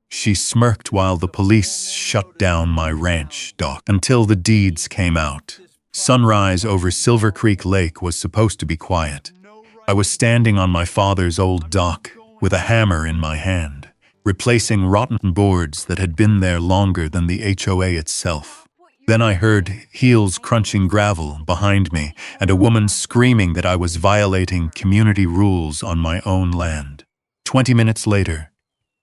She smirked while the police shut down my ranch dock until the deeds came out. Sunrise over Silver Creek Lake was supposed to be quiet. I was standing on my father's old dock with a hammer in my hand, replacing rotten boards that had been there longer than the HOA itself. Then I heard heels crunching gravel behind me and a woman screaming that I was violating community rules on my own land. 20 minutes later,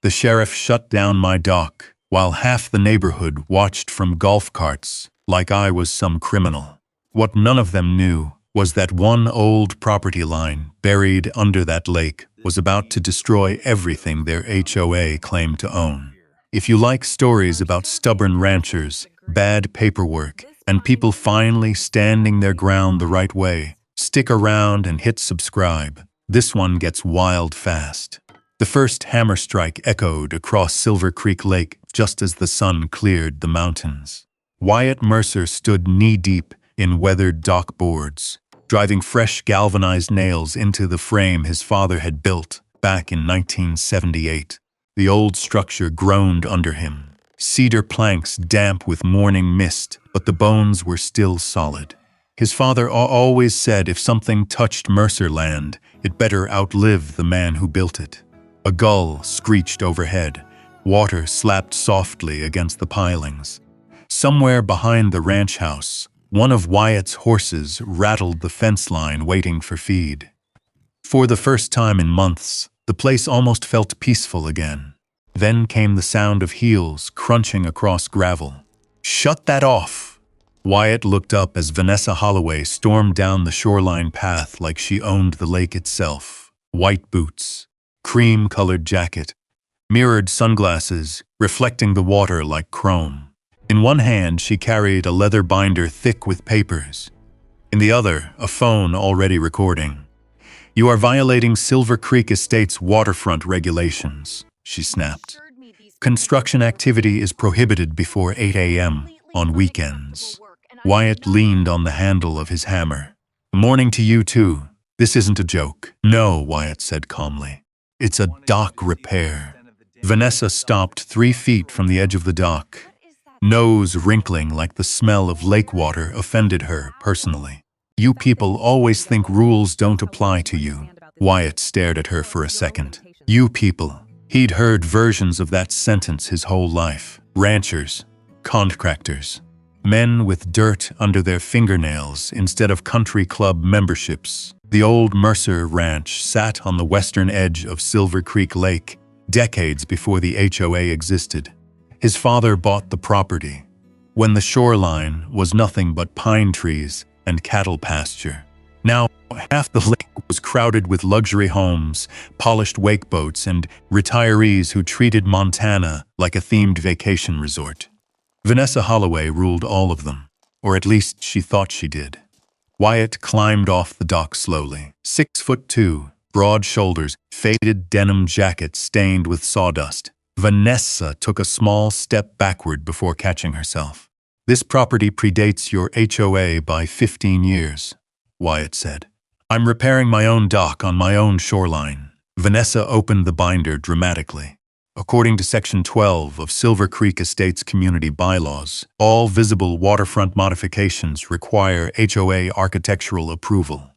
the sheriff shut down my dock while half the neighborhood watched from golf carts like I was some criminal. What none of them knew was that one old property line buried under that lake was about to destroy everything their HOA claimed to own. If you like stories about stubborn ranchers, bad paperwork, and people finally standing their ground the right way, stick around and hit subscribe. This one gets wild fast. The first hammer strike echoed across Silver Creek Lake just as the sun cleared the mountains. Wyatt Mercer stood knee-deep in weathered dock boards, driving fresh galvanized nails into the frame his father had built back in 1978. The old structure groaned under him, cedar planks damp with morning mist, but the bones were still solid. His father always said if something touched Mercer land, it better outlive the man who built it. A gull screeched overhead. Water slapped softly against the pilings. Somewhere behind the ranch house, one of Wyatt's horses rattled the fence line waiting for feed. For the first time in months, the place almost felt peaceful again. Then came the sound of heels crunching across gravel. "Shut that off!" Wyatt looked up as Vanessa Holloway stormed down the shoreline path like she owned the lake itself. White boots, cream-colored jacket, mirrored sunglasses reflecting the water like chrome. In one hand, she carried a leather binder thick with papers. In the other, a phone already recording. "You are violating Silver Creek Estate's waterfront regulations," she snapped. "Construction activity is prohibited before 8 a.m. on weekends." Wyatt leaned on the handle of his hammer. "Morning to you too. This isn't a joke." "No," Wyatt said calmly. "It's a dock repair." Vanessa stopped 3 feet from the edge of the dock. Nose wrinkling like the smell of lake water offended her personally. "You people always think rules don't apply to you." Wyatt stared at her for a second. "You people." He'd heard versions of that sentence his whole life. Ranchers, contractors, men with dirt under their fingernails instead of country club memberships. The old Mercer Ranch sat on the western edge of Silver Creek Lake, decades before the HOA existed. His father bought the property when the shoreline was nothing but pine trees and cattle pasture. Now, half the lake was crowded with luxury homes, polished wake boats, and retirees who treated Montana like a themed vacation resort. Vanessa Holloway ruled all of them, or at least she thought she did. Wyatt climbed off the dock slowly. 6'2", broad shoulders, faded denim jacket stained with sawdust. Vanessa took a small step backward before catching herself. "This property predates your HOA by 15 years, Wyatt said. "I'm repairing my own dock on my own shoreline." Vanessa opened the binder dramatically. According to Section 12 of Silver Creek Estates Community Bylaws, all visible waterfront modifications require HOA architectural approval.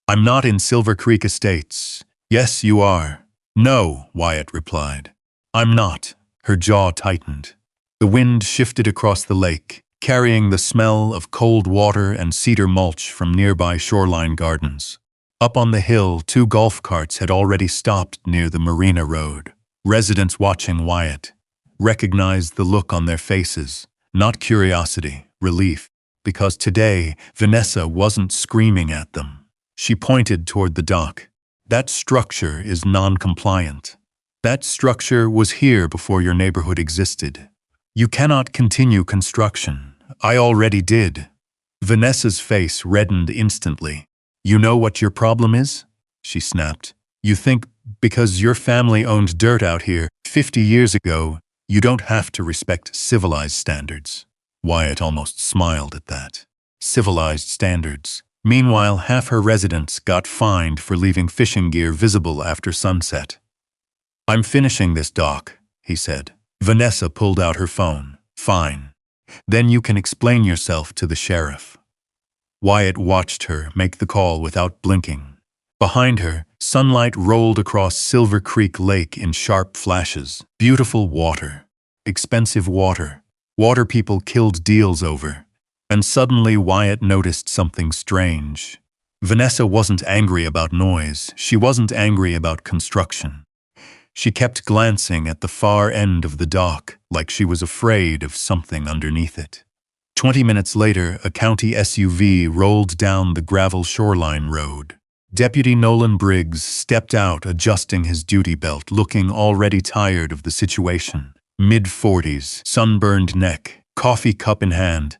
"I'm not in Silver Creek Estates." "Yes, you are." "No," Wyatt replied. "I'm not." Her jaw tightened. The wind shifted across the lake, carrying the smell of cold water and cedar mulch from nearby shoreline gardens. Up on the hill, 2 golf carts had already stopped near the Marina Road. Residents watching Wyatt recognized the look on their faces, not curiosity, relief, because today Vanessa wasn't screaming at them. She pointed toward the dock. "That structure is non-compliant. That structure was here before your neighborhood existed. You cannot continue construction. I already did." Vanessa's face reddened instantly. "You know what your problem is?" she snapped. "You think because your family owned dirt out here 50 years ago, you don't have to respect civilized standards." Wyatt almost smiled at that. Civilized standards. Meanwhile, half her residents got fined for leaving fishing gear visible after sunset. "I'm finishing this dock," he said. Vanessa pulled out her phone. Fine. Then you can explain yourself to the sheriff. Wyatt watched her make the call without blinking. Behind her, sunlight rolled across Silver Creek Lake in sharp flashes. Beautiful water. Expensive water. Water people killed deals over. And suddenly Wyatt noticed something strange. Vanessa wasn't angry about noise. She wasn't angry about construction. She kept glancing at the far end of the dock, like she was afraid of something underneath it. 20 minutes later, a county SUV rolled down the gravel shoreline road. Deputy Nolan Briggs stepped out, adjusting his duty belt, looking already tired of the situation. Mid-40s, sunburned neck, coffee cup in hand.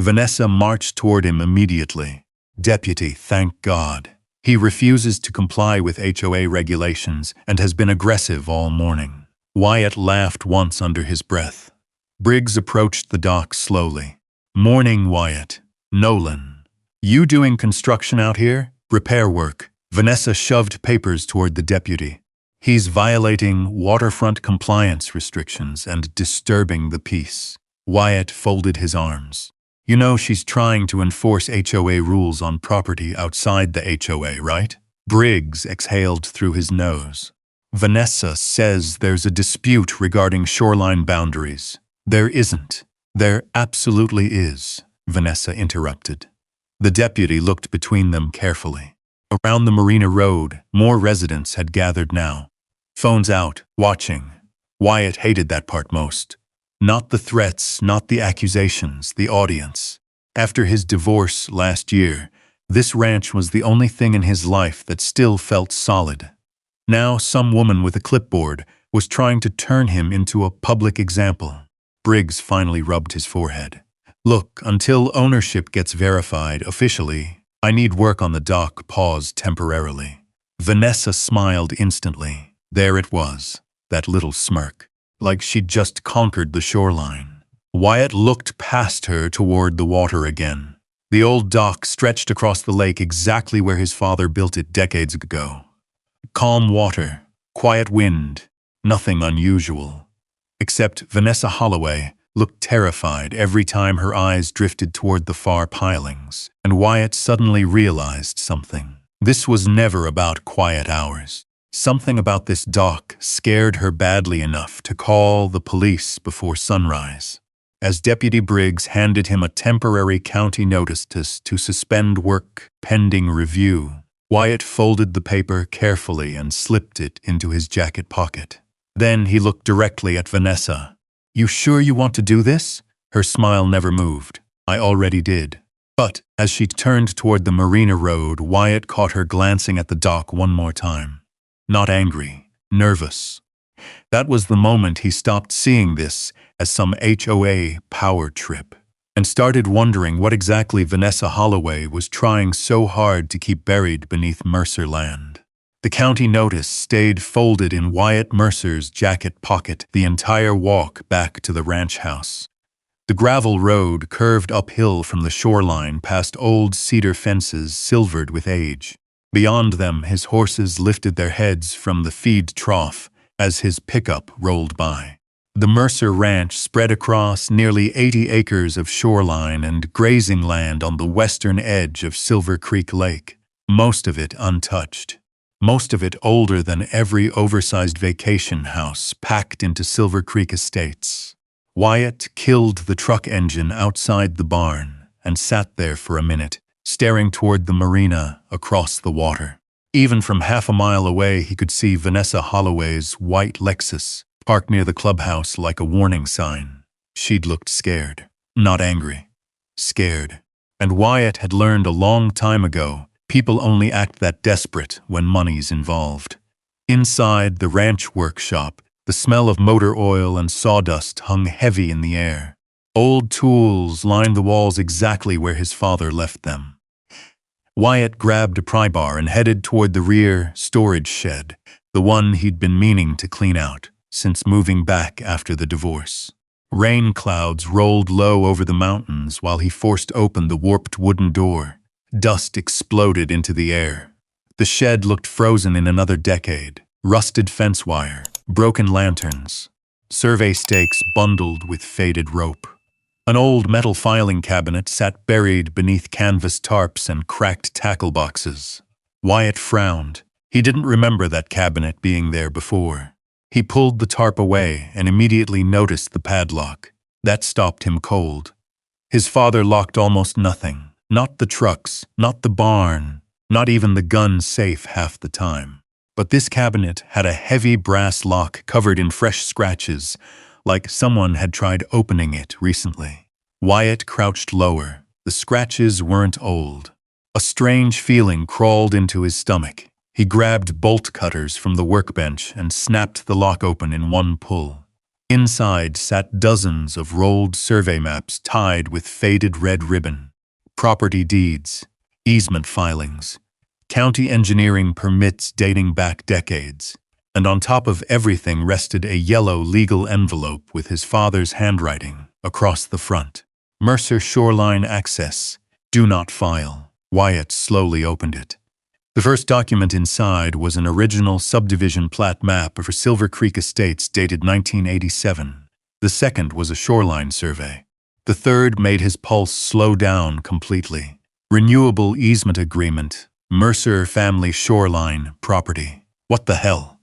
Vanessa marched toward him immediately. Deputy, thank God. He refuses to comply with HOA regulations and has been aggressive all morning. Wyatt laughed once under his breath. Briggs approached the dock slowly. Morning, Wyatt. Nolan. You doing construction out here? Repair work. Vanessa shoved papers toward the deputy. He's violating waterfront compliance restrictions and disturbing the peace. Wyatt folded his arms. You know she's trying to enforce HOA rules on property outside the HOA, right? Briggs exhaled through his nose. Vanessa says there's a dispute regarding shoreline boundaries. There isn't. There absolutely is, Vanessa interrupted. The deputy looked between them carefully. Around the Marina Road, more residents had gathered now. Phones out, watching. Wyatt hated that part most. Not the threats, not the accusations, the audience. After his divorce last year, this ranch was the only thing in his life that still felt solid. Now some woman with a clipboard was trying to turn him into a public example. Briggs finally rubbed his forehead. Look, until ownership gets verified officially, I need work on the dock. Paused temporarily. Vanessa smiled instantly. There it was, that little smirk. Like she'd just conquered the shoreline. Wyatt looked past her toward the water again. The old dock stretched across the lake exactly where his father built it decades ago. Calm water, quiet wind, nothing unusual. Except Vanessa Holloway looked terrified every time her eyes drifted toward the far pilings, and Wyatt suddenly realized something. This was never about quiet hours. Something about this dock scared her badly enough to call the police before sunrise. As Deputy Briggs handed him a temporary county notice to suspend work pending review, Wyatt folded the paper carefully and slipped it into his jacket pocket. Then he looked directly at Vanessa. You sure you want to do this? Her smile never moved. I already did. But as she turned toward the Marina Road, Wyatt caught her glancing at the dock one more time. Not angry, nervous. That was the moment he stopped seeing this as some HOA power trip and started wondering what exactly Vanessa Holloway was trying so hard to keep buried beneath Mercer land. The county notice stayed folded in Wyatt Mercer's jacket pocket the entire walk back to the ranch house. The gravel road curved uphill from the shoreline past old cedar fences silvered with age. Beyond them, his horses lifted their heads from the feed trough as his pickup rolled by. The Mercer Ranch spread across nearly 80 acres of shoreline and grazing land on the western edge of Silver Creek Lake, most of it untouched. Most of it older than every oversized vacation house packed into Silver Creek estates. Wyatt killed the truck engine outside the barn and sat there for a minute, staring toward the marina across the water. Even from half a mile away, he could see Vanessa Holloway's white Lexus parked near the clubhouse like a warning sign. She'd looked scared, not angry, scared. And Wyatt had learned a long time ago, people only act that desperate when money's involved. Inside the ranch workshop, the smell of motor oil and sawdust hung heavy in the air. Old tools lined the walls exactly where his father left them. Wyatt grabbed a pry bar and headed toward the rear storage shed, the one he'd been meaning to clean out since moving back after the divorce. Rain clouds rolled low over the mountains while he forced open the warped wooden door. Dust exploded into the air. The shed looked frozen in another decade. Rusted fence wire, broken lanterns. survey stakes bundled with faded rope. An old metal filing cabinet sat buried beneath canvas tarps and cracked tackle boxes. Wyatt frowned. He didn't remember that cabinet being there before. He pulled the tarp away and immediately noticed the padlock. That stopped him cold. His father locked almost nothing. Not the trucks, not the barn, not even the gun safe half the time. But this cabinet had a heavy brass lock covered in fresh scratches, like someone had tried opening it recently. Wyatt crouched lower. The scratches weren't old. A strange feeling crawled into his stomach. He grabbed bolt cutters from the workbench and snapped the lock open in one pull. Inside sat dozens of rolled survey maps tied with faded red ribbon. Property deeds, easement filings, county engineering permits dating back decades. And on top of everything rested a yellow legal envelope with his father's handwriting across the front. Mercer Shoreline Access. Do not file. Wyatt slowly opened it. The first document inside was an original subdivision plat map for Silver Creek Estates dated 1987. The second was a shoreline survey. The third made his pulse slow down completely. Renewable easement agreement. Mercer Family Shoreline Property. What the hell?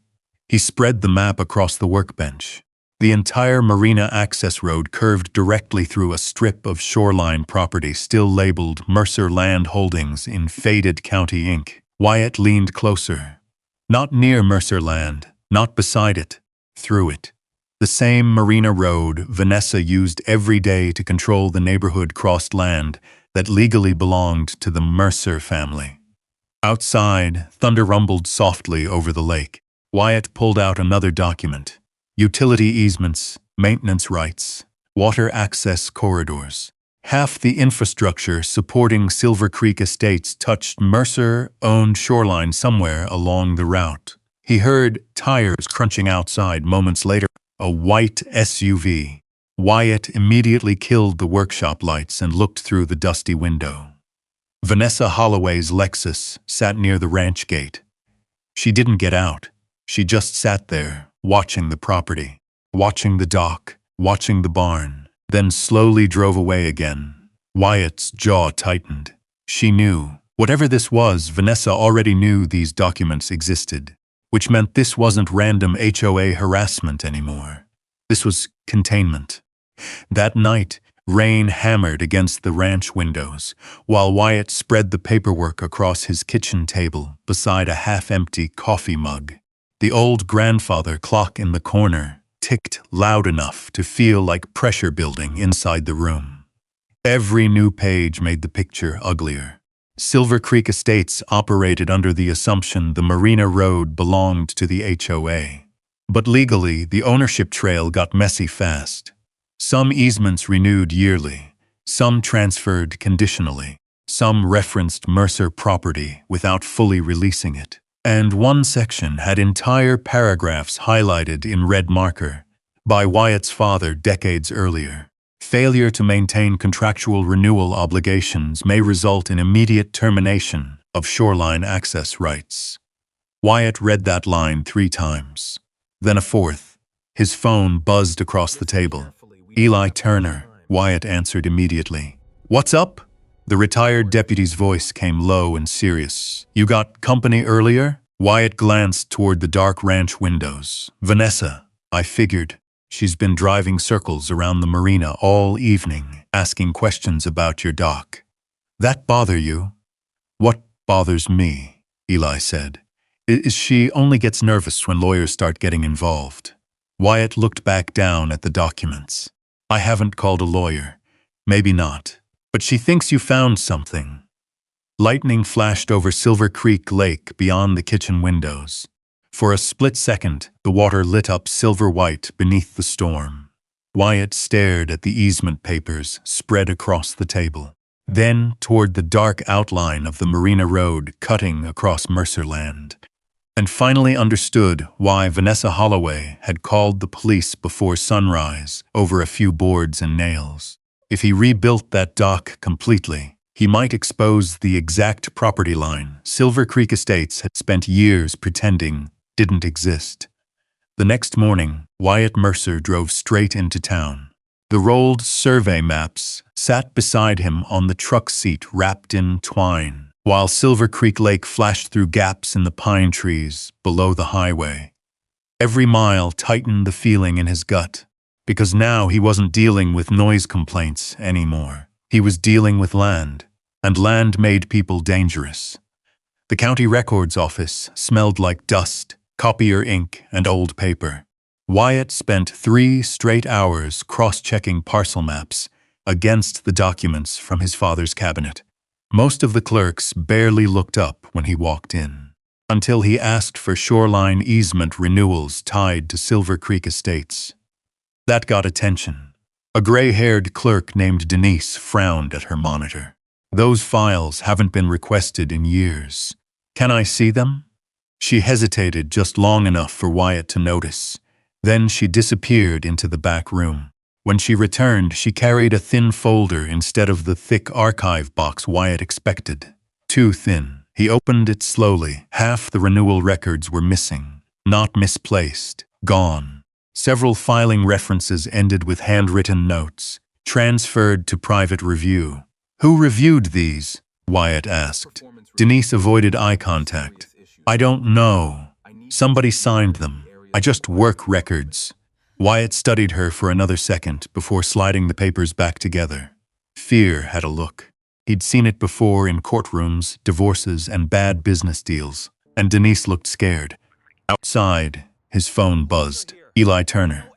He spread the map across the workbench. The entire marina access road curved directly through a strip of shoreline property still labeled Mercer Land Holdings in faded county ink. Wyatt leaned closer. Not near Mercer Land, not beside it, through it. The same marina road Vanessa used every day to control the neighborhood crossed land that legally belonged to the Mercer family. Outside, thunder rumbled softly over the lake. Wyatt pulled out another document. Utility easements, maintenance rights, water access corridors. Half the infrastructure supporting Silver Creek Estates touched Mercer-owned shoreline somewhere along the route. He heard tires crunching outside moments later. A white SUV. Wyatt immediately killed the workshop lights and looked through the dusty window. Vanessa Holloway's Lexus sat near the ranch gate. She didn't get out. She just sat there, watching the property, watching the dock, watching the barn, then slowly drove away again. Wyatt's jaw tightened. She knew. Whatever this was, Vanessa already knew these documents existed, which meant this wasn't random HOA harassment anymore. This was containment. That night, rain hammered against the ranch windows, while Wyatt spread the paperwork across his kitchen table beside a half-empty coffee mug. The old grandfather clock in the corner ticked loud enough to feel like pressure building inside the room. Every new page made the picture uglier. Silver Creek Estates operated under the assumption the Marina Road belonged to the HOA. But legally, the ownership trail got messy fast. Some easements renewed yearly, some transferred conditionally, some referenced Mercer property without fully releasing it. And one section had entire paragraphs highlighted in red marker by Wyatt's father decades earlier. Failure to maintain contractual renewal obligations may result in immediate termination of shoreline access rights. Wyatt read that line 3 times, then a 4th. His phone buzzed across the table. Eli Turner, Wyatt answered immediately. "What's up?" The retired deputy's voice came low and serious. "You got company earlier?" Wyatt glanced toward the dark ranch windows. "Vanessa, I figured. She's been driving circles around the marina all evening, asking questions about your dock. That bother you?" "What bothers me?" Eli said. "Is she only gets nervous when lawyers start getting involved." Wyatt looked back down at the documents. "I haven't called a lawyer. Maybe not. But she thinks you found something." Lightning flashed over Silver Creek Lake beyond the kitchen windows. For a split second, the water lit up silver-white beneath the storm. Wyatt stared at the easement papers spread across the table, then toward the dark outline of the Marina Road cutting across Mercer Land, and finally understood why Vanessa Holloway had called the police before sunrise over a few boards and nails. If he rebuilt that dock completely, he might expose the exact property line Silver Creek Estates had spent years pretending didn't exist. The next morning, Wyatt Mercer drove straight into town. The rolled survey maps sat beside him on the truck seat wrapped in twine, while Silver Creek Lake flashed through gaps in the pine trees below the highway. Every mile tightened the feeling in his gut, because now he wasn't dealing with noise complaints anymore. He was dealing with land, and land made people dangerous. The county records office smelled like dust, copier ink, and old paper. Wyatt spent 3 straight hours cross-checking parcel maps against the documents from his father's cabinet. Most of the clerks barely looked up when he walked in, until he asked for shoreline easement renewals tied to Silver Creek Estates. That got attention. A gray-haired clerk named Denise frowned at her monitor. "Those files haven't been requested in years. Can I see them?" She hesitated just long enough for Wyatt to notice. Then she disappeared into the back room. When she returned, she carried a thin folder instead of the thick archive box Wyatt expected. Too thin. He opened it slowly. Half the renewal records were missing. Not misplaced. Gone. Several filing references ended with handwritten notes, transferred to private review. "Who reviewed these?" Wyatt asked. Denise avoided eye contact. "I don't know. Somebody signed them. I just work records." Wyatt studied her for another second before sliding the papers back together. Fear had a look. He'd seen it before in courtrooms, divorces, and bad business deals, and Denise looked scared. Outside, his phone buzzed. Eli Turner.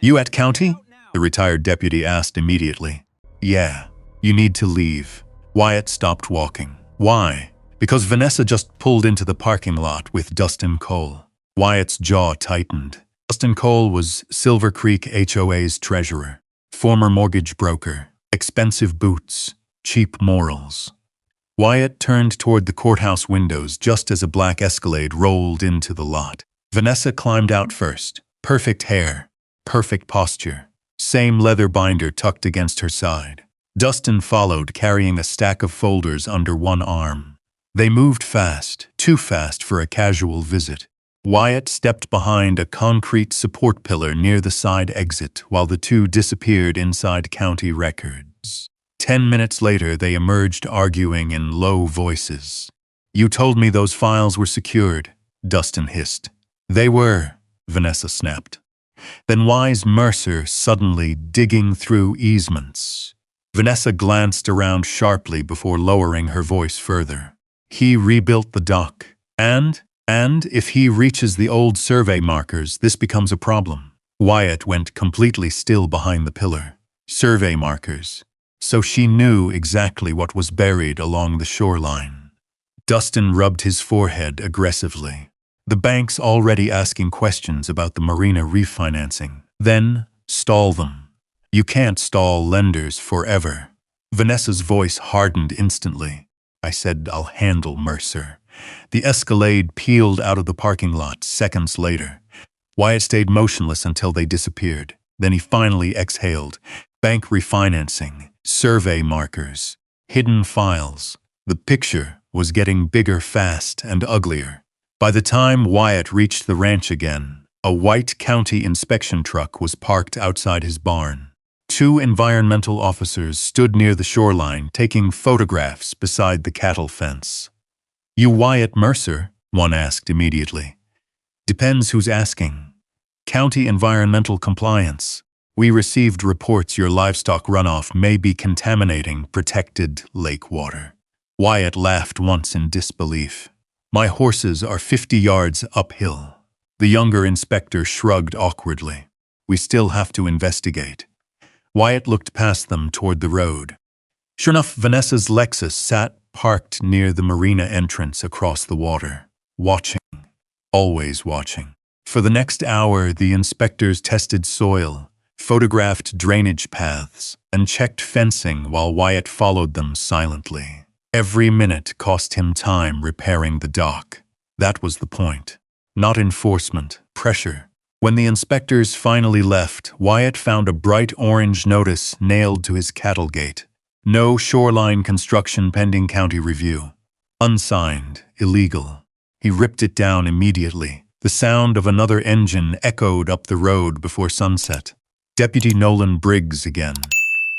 "You at county?" the retired deputy asked immediately. "Yeah. You need to leave." Wyatt stopped walking. "Why?" "Because Vanessa just pulled into the parking lot with Dustin Cole." Wyatt's jaw tightened. Dustin Cole was Silver Creek HOA's treasurer, former mortgage broker, expensive boots, cheap morals. Wyatt turned toward the courthouse windows just as a black Escalade rolled into the lot. Vanessa climbed out first. Perfect hair, perfect posture, same leather binder tucked against her side. Dustin followed, carrying a stack of folders under one arm. They moved fast, too fast for a casual visit. Wyatt stepped behind a concrete support pillar near the side exit while the two disappeared inside county records. 10 minutes later, they emerged arguing in low voices. "You told me those files were secured," Dustin hissed. "They were," Vanessa snapped. "Then why's Mercer suddenly digging through easements?" Vanessa glanced around sharply before lowering her voice further. "He rebuilt the dock. And if he reaches the old survey markers, this becomes a problem." Wyatt went completely still behind the pillar. Survey markers. So she knew exactly what was buried along the shoreline. Dustin rubbed his forehead aggressively. "The bank's already asking questions about the marina refinancing. Then, stall them. You can't stall lenders forever." Vanessa's voice hardened instantly. "I said I'll handle Mercer." The Escalade peeled out of the parking lot seconds later. Wyatt stayed motionless until they disappeared. Then he finally exhaled. Bank refinancing, survey markers, hidden files. The picture was getting bigger fast and uglier. By the time Wyatt reached the ranch again, a white county inspection truck was parked outside his barn. 2 environmental officers stood near the shoreline taking photographs beside the cattle fence. "You Wyatt Mercer?" one asked immediately. "Depends who's asking." "County Environmental Compliance. We received reports your livestock runoff may be contaminating protected lake water." Wyatt laughed once in disbelief. "My horses are 50 yards uphill." The younger inspector shrugged awkwardly. "We still have to investigate." Wyatt looked past them toward the road. Sure enough, Vanessa's Lexus sat parked near the marina entrance across the water, watching, always watching. For the next hour, the inspectors tested soil, photographed drainage paths, and checked fencing while Wyatt followed them silently. Every minute cost him time repairing the dock. That was the point. Not enforcement, pressure. When the inspectors finally left, Wyatt found a bright orange notice nailed to his cattle gate. "No shoreline construction pending county review." Unsigned, illegal. He ripped it down immediately, The sound of another engine echoed up the road before sunset. Deputy Nolan Briggs again.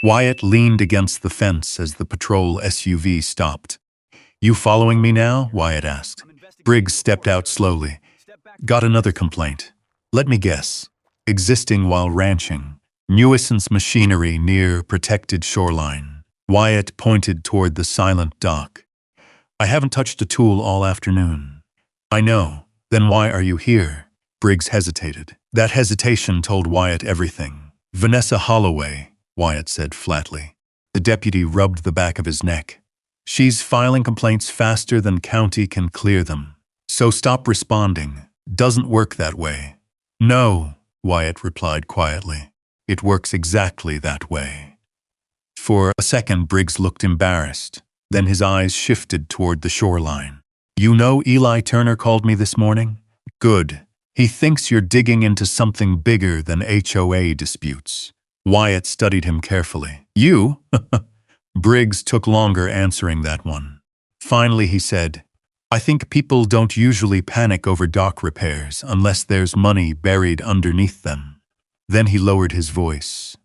Wyatt leaned against the fence as the patrol SUV stopped. "You following me now?" Wyatt asked. Briggs stepped out slowly. "Got another complaint. Let me guess. Existing while ranching. Nuisance machinery near protected shoreline." Wyatt pointed toward the silent dock. "I haven't touched a tool all afternoon." "I know. Then why are you here?" Briggs hesitated. That hesitation told Wyatt everything. "Vanessa Holloway," Wyatt said flatly. The deputy rubbed the back of his neck. "She's filing complaints faster than county can clear them. So stop responding. Doesn't work that way." "No," Wyatt replied quietly. "It works exactly that way." For a second, Briggs looked embarrassed. Then his eyes shifted toward the shoreline. "You know Eli Turner called me this morning?" "Good. He thinks you're digging into something bigger than HOA disputes." Wyatt studied him carefully. "You?" Briggs took longer answering that one. Finally he said, "I think people don't usually panic over dock repairs unless there's money buried underneath them." Then he lowered his voice.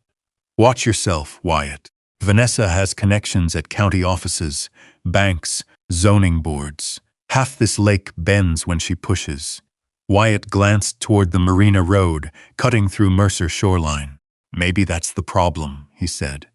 "Watch yourself, Wyatt. Vanessa has connections at county offices, banks, zoning boards. Half this lake bends when she pushes." Wyatt glanced toward the Marina Road, cutting through Mercer shoreline. "Maybe that's the problem," he said.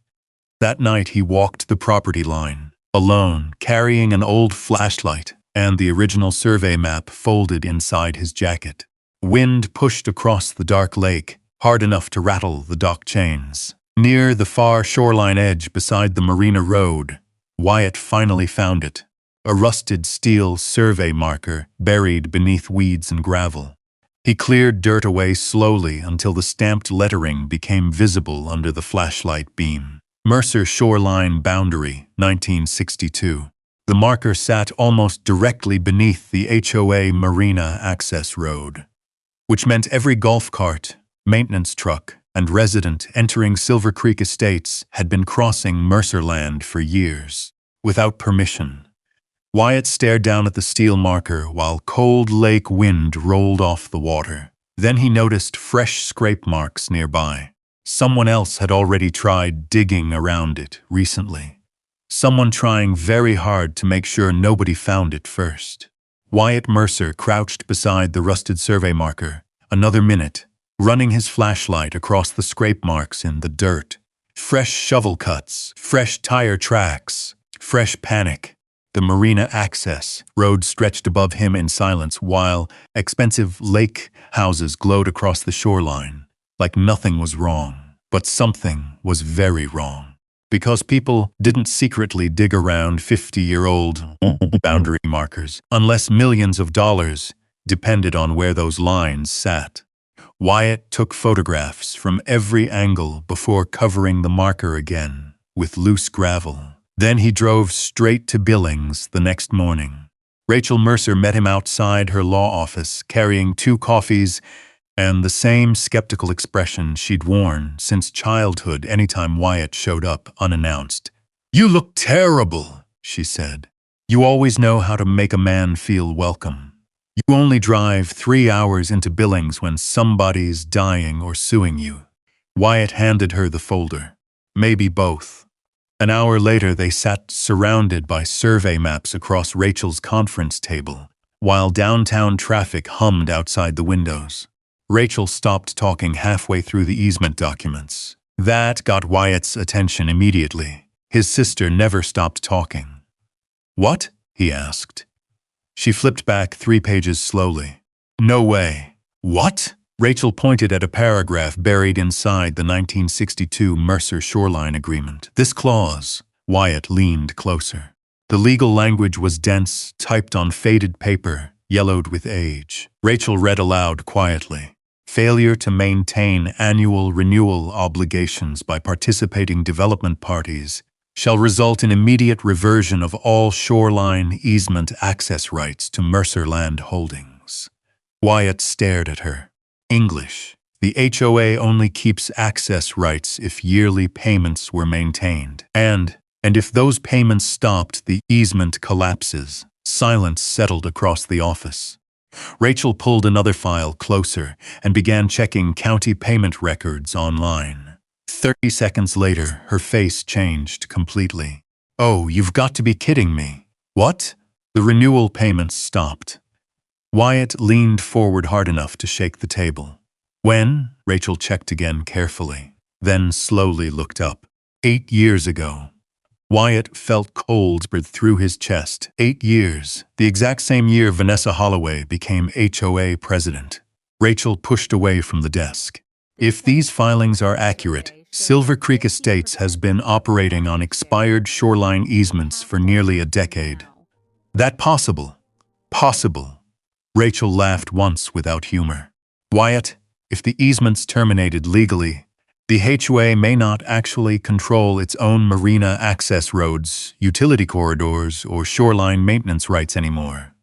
That night he walked the property line, alone, carrying an old flashlight and the original survey map folded inside his jacket. Wind pushed across the dark lake, hard enough to rattle the dock chains. Near the far shoreline edge beside the Marina Road, Wyatt finally found it. A rusted steel survey marker buried beneath weeds and gravel. He cleared dirt away slowly until the stamped lettering became visible under the flashlight beam. Mercer Shoreline Boundary, 1962. The marker sat almost directly beneath the HOA Marina Access Road, which meant every golf cart, maintenance truck, and resident entering Silver Creek Estates had been crossing Mercer land for years, without permission. Wyatt stared down at the steel marker while cold lake wind rolled off the water. Then he noticed fresh scrape marks nearby. Someone else had already tried digging around it recently. Someone trying very hard to make sure nobody found it first. Wyatt Mercer crouched beside the rusted survey marker. Another minute, running his flashlight across the scrape marks in the dirt. Fresh shovel cuts, fresh tire tracks, fresh panic. The Marina Access Road stretched above him in silence while expensive lake houses glowed across the shoreline, like nothing was wrong. But something was very wrong. Because people didn't secretly dig around 50-year-old boundary markers unless millions of dollars depended on where those lines sat. Wyatt took photographs from every angle before covering the marker again with loose gravel. Then he drove straight to Billings the next morning. Rachel Mercer met him outside her law office, carrying 2 coffees and the same skeptical expression she'd worn since childhood anytime Wyatt showed up unannounced. "You look terrible," she said. "You always know how to make a man feel welcome. You only drive 3 hours into Billings when somebody's dying or suing you." Wyatt handed her the folder. "Maybe both." An hour later, they sat surrounded by survey maps across Rachel's conference table, while downtown traffic hummed outside the windows. Rachel stopped talking halfway through the easement documents. That got Wyatt's attention immediately. His sister never stopped talking. "What?" he asked. She flipped back 3 pages slowly. "No way." "What?" Rachel pointed at a paragraph buried inside the 1962 Mercer Shoreline Agreement. "This clause." Wyatt leaned closer. The legal language was dense, typed on faded paper, yellowed with age. Rachel read aloud quietly. "Failure to maintain annual renewal obligations by participating development parties shall result in immediate reversion of all shoreline easement access rights to Mercer Land Holdings." Wyatt stared at her. "English. The HOA only keeps access rights if yearly payments were maintained. And if those payments stopped, the easement collapses." Silence settled across the office. Rachel pulled another file closer and began checking county payment records online. 30 seconds later, her face changed completely. "Oh, you've got to be kidding me." "What?" The renewal payments stopped. Wyatt leaned forward hard enough to shake the table. "When?" Rachel checked again carefully, then slowly looked up. 8 years ago. Wyatt felt cold spread through his chest. 8 years, the exact same year Vanessa Holloway became HOA president. Rachel pushed away from the desk. If these filings are accurate, Silver Creek Estates has been operating on expired shoreline easements for nearly a decade. That possible? Possible. Rachel laughed once without humor. Wyatt, if the easements terminated legally, the HOA may not actually control its own marina access roads, utility corridors, or shoreline maintenance rights anymore.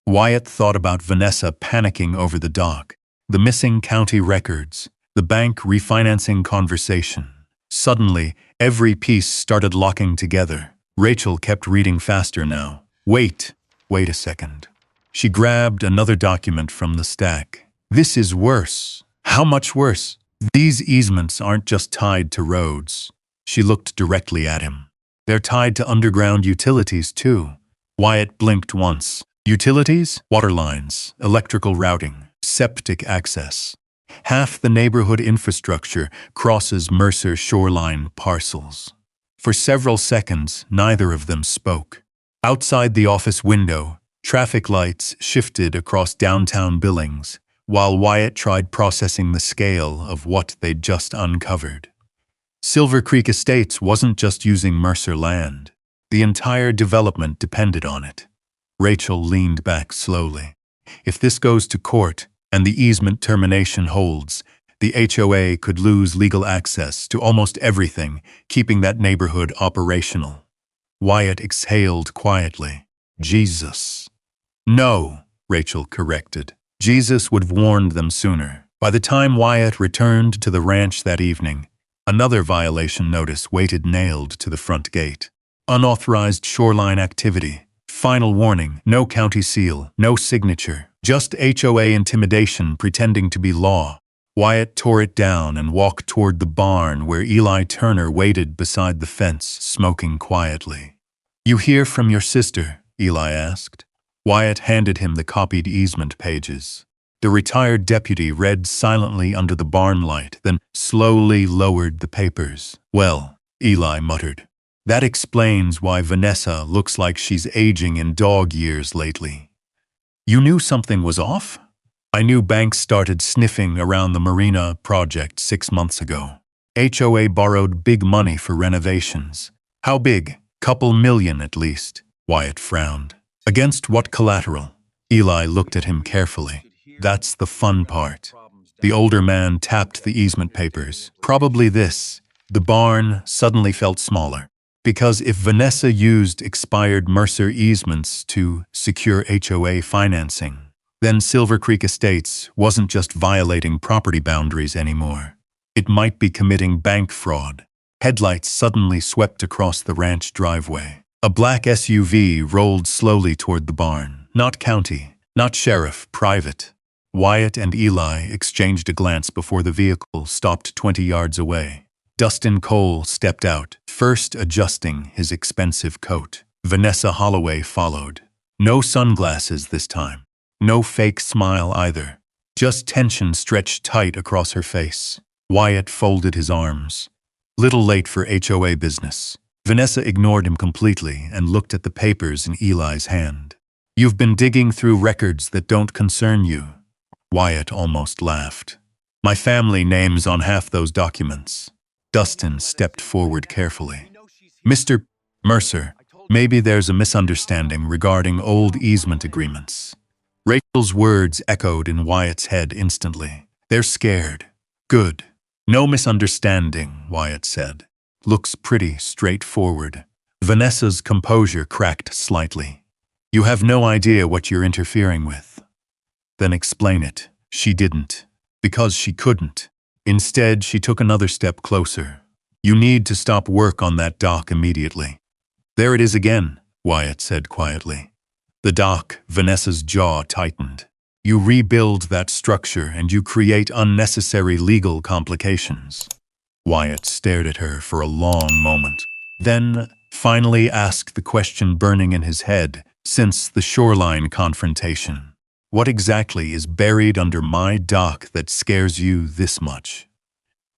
Wyatt thought about Vanessa panicking over the dock, the missing county records, the bank refinancing conversation. Suddenly, every piece started locking together. Rachel kept reading faster now. Wait a second. She grabbed another document from the stack. This is worse. How much worse? These easements aren't just tied to roads. She looked directly at him. They're tied to underground utilities, too. Wyatt blinked once. Utilities? Water lines, electrical routing, septic access. Half the neighborhood infrastructure crosses Mercer shoreline parcels. For several seconds, neither of them spoke. Outside the office window, traffic lights shifted across downtown Billings, while Wyatt tried processing the scale of what they'd just uncovered. Silver Creek Estates wasn't just using Mercer land. The entire development depended on it. Rachel leaned back slowly. If this goes to court and the easement termination holds, the HOA could lose legal access to almost everything, keeping that neighborhood operational. Wyatt exhaled quietly. Jesus. No, Rachel corrected. Jesus would have warned them sooner. By the time Wyatt returned to the ranch that evening, another violation notice waited nailed to the front gate. Unauthorized shoreline activity. Final warning, no county seal, no signature, just HOA intimidation pretending to be law. Wyatt tore it down and walked toward the barn where Eli Turner waited beside the fence, smoking quietly. "You hear from your sister?" Eli asked. Wyatt handed him the copied easement pages. The retired deputy read silently under the barn light, then slowly lowered the papers. "Well," Eli muttered, "that explains why Vanessa looks like she's aging in dog years lately." "You knew something was off?" "I knew banks started sniffing around the marina project 6 months ago. HOA borrowed big money for renovations." "How big?" "Couple million at least." Wyatt frowned. "Against what collateral?" Eli looked at him carefully. "That's the fun part." The older man tapped the easement papers. "Probably this." The barn suddenly felt smaller. Because if Vanessa used expired Mercer easements to secure HOA financing, then Silver Creek Estates wasn't just violating property boundaries anymore. It might be committing bank fraud. Headlights suddenly swept across the ranch driveway. A black SUV rolled slowly toward the barn. Not county, not sheriff, private. Wyatt and Eli exchanged a glance before the vehicle stopped 20 yards away. Dustin Cole stepped out, first adjusting his expensive coat. Vanessa Holloway followed. No sunglasses this time. No fake smile either. Just tension stretched tight across her face. Wyatt folded his arms. Little late for HOA business. Vanessa ignored him completely and looked at the papers in Eli's hand. "You've been digging through records that don't concern you." Wyatt almost laughed. "My family name's on half those documents." Dustin stepped forward carefully. "Mr. Mercer, maybe there's a misunderstanding regarding old easement agreements." Rachel's words echoed in Wyatt's head instantly. "They're scared." "Good. No misunderstanding," Wyatt said. "Looks pretty straightforward." Vanessa's composure cracked slightly. "You have no idea what you're interfering with." "Then explain it." She didn't. Because she couldn't. Instead, she took another step closer. "You need to stop work on that dock immediately." "There it is again," Wyatt said quietly. The dock, Vanessa's jaw tightened. You rebuild that structure and you create unnecessary legal complications. Wyatt stared at her for a long moment, then finally asked the question burning in his head since the shoreline confrontation. What exactly is buried under my dock that scares you this much?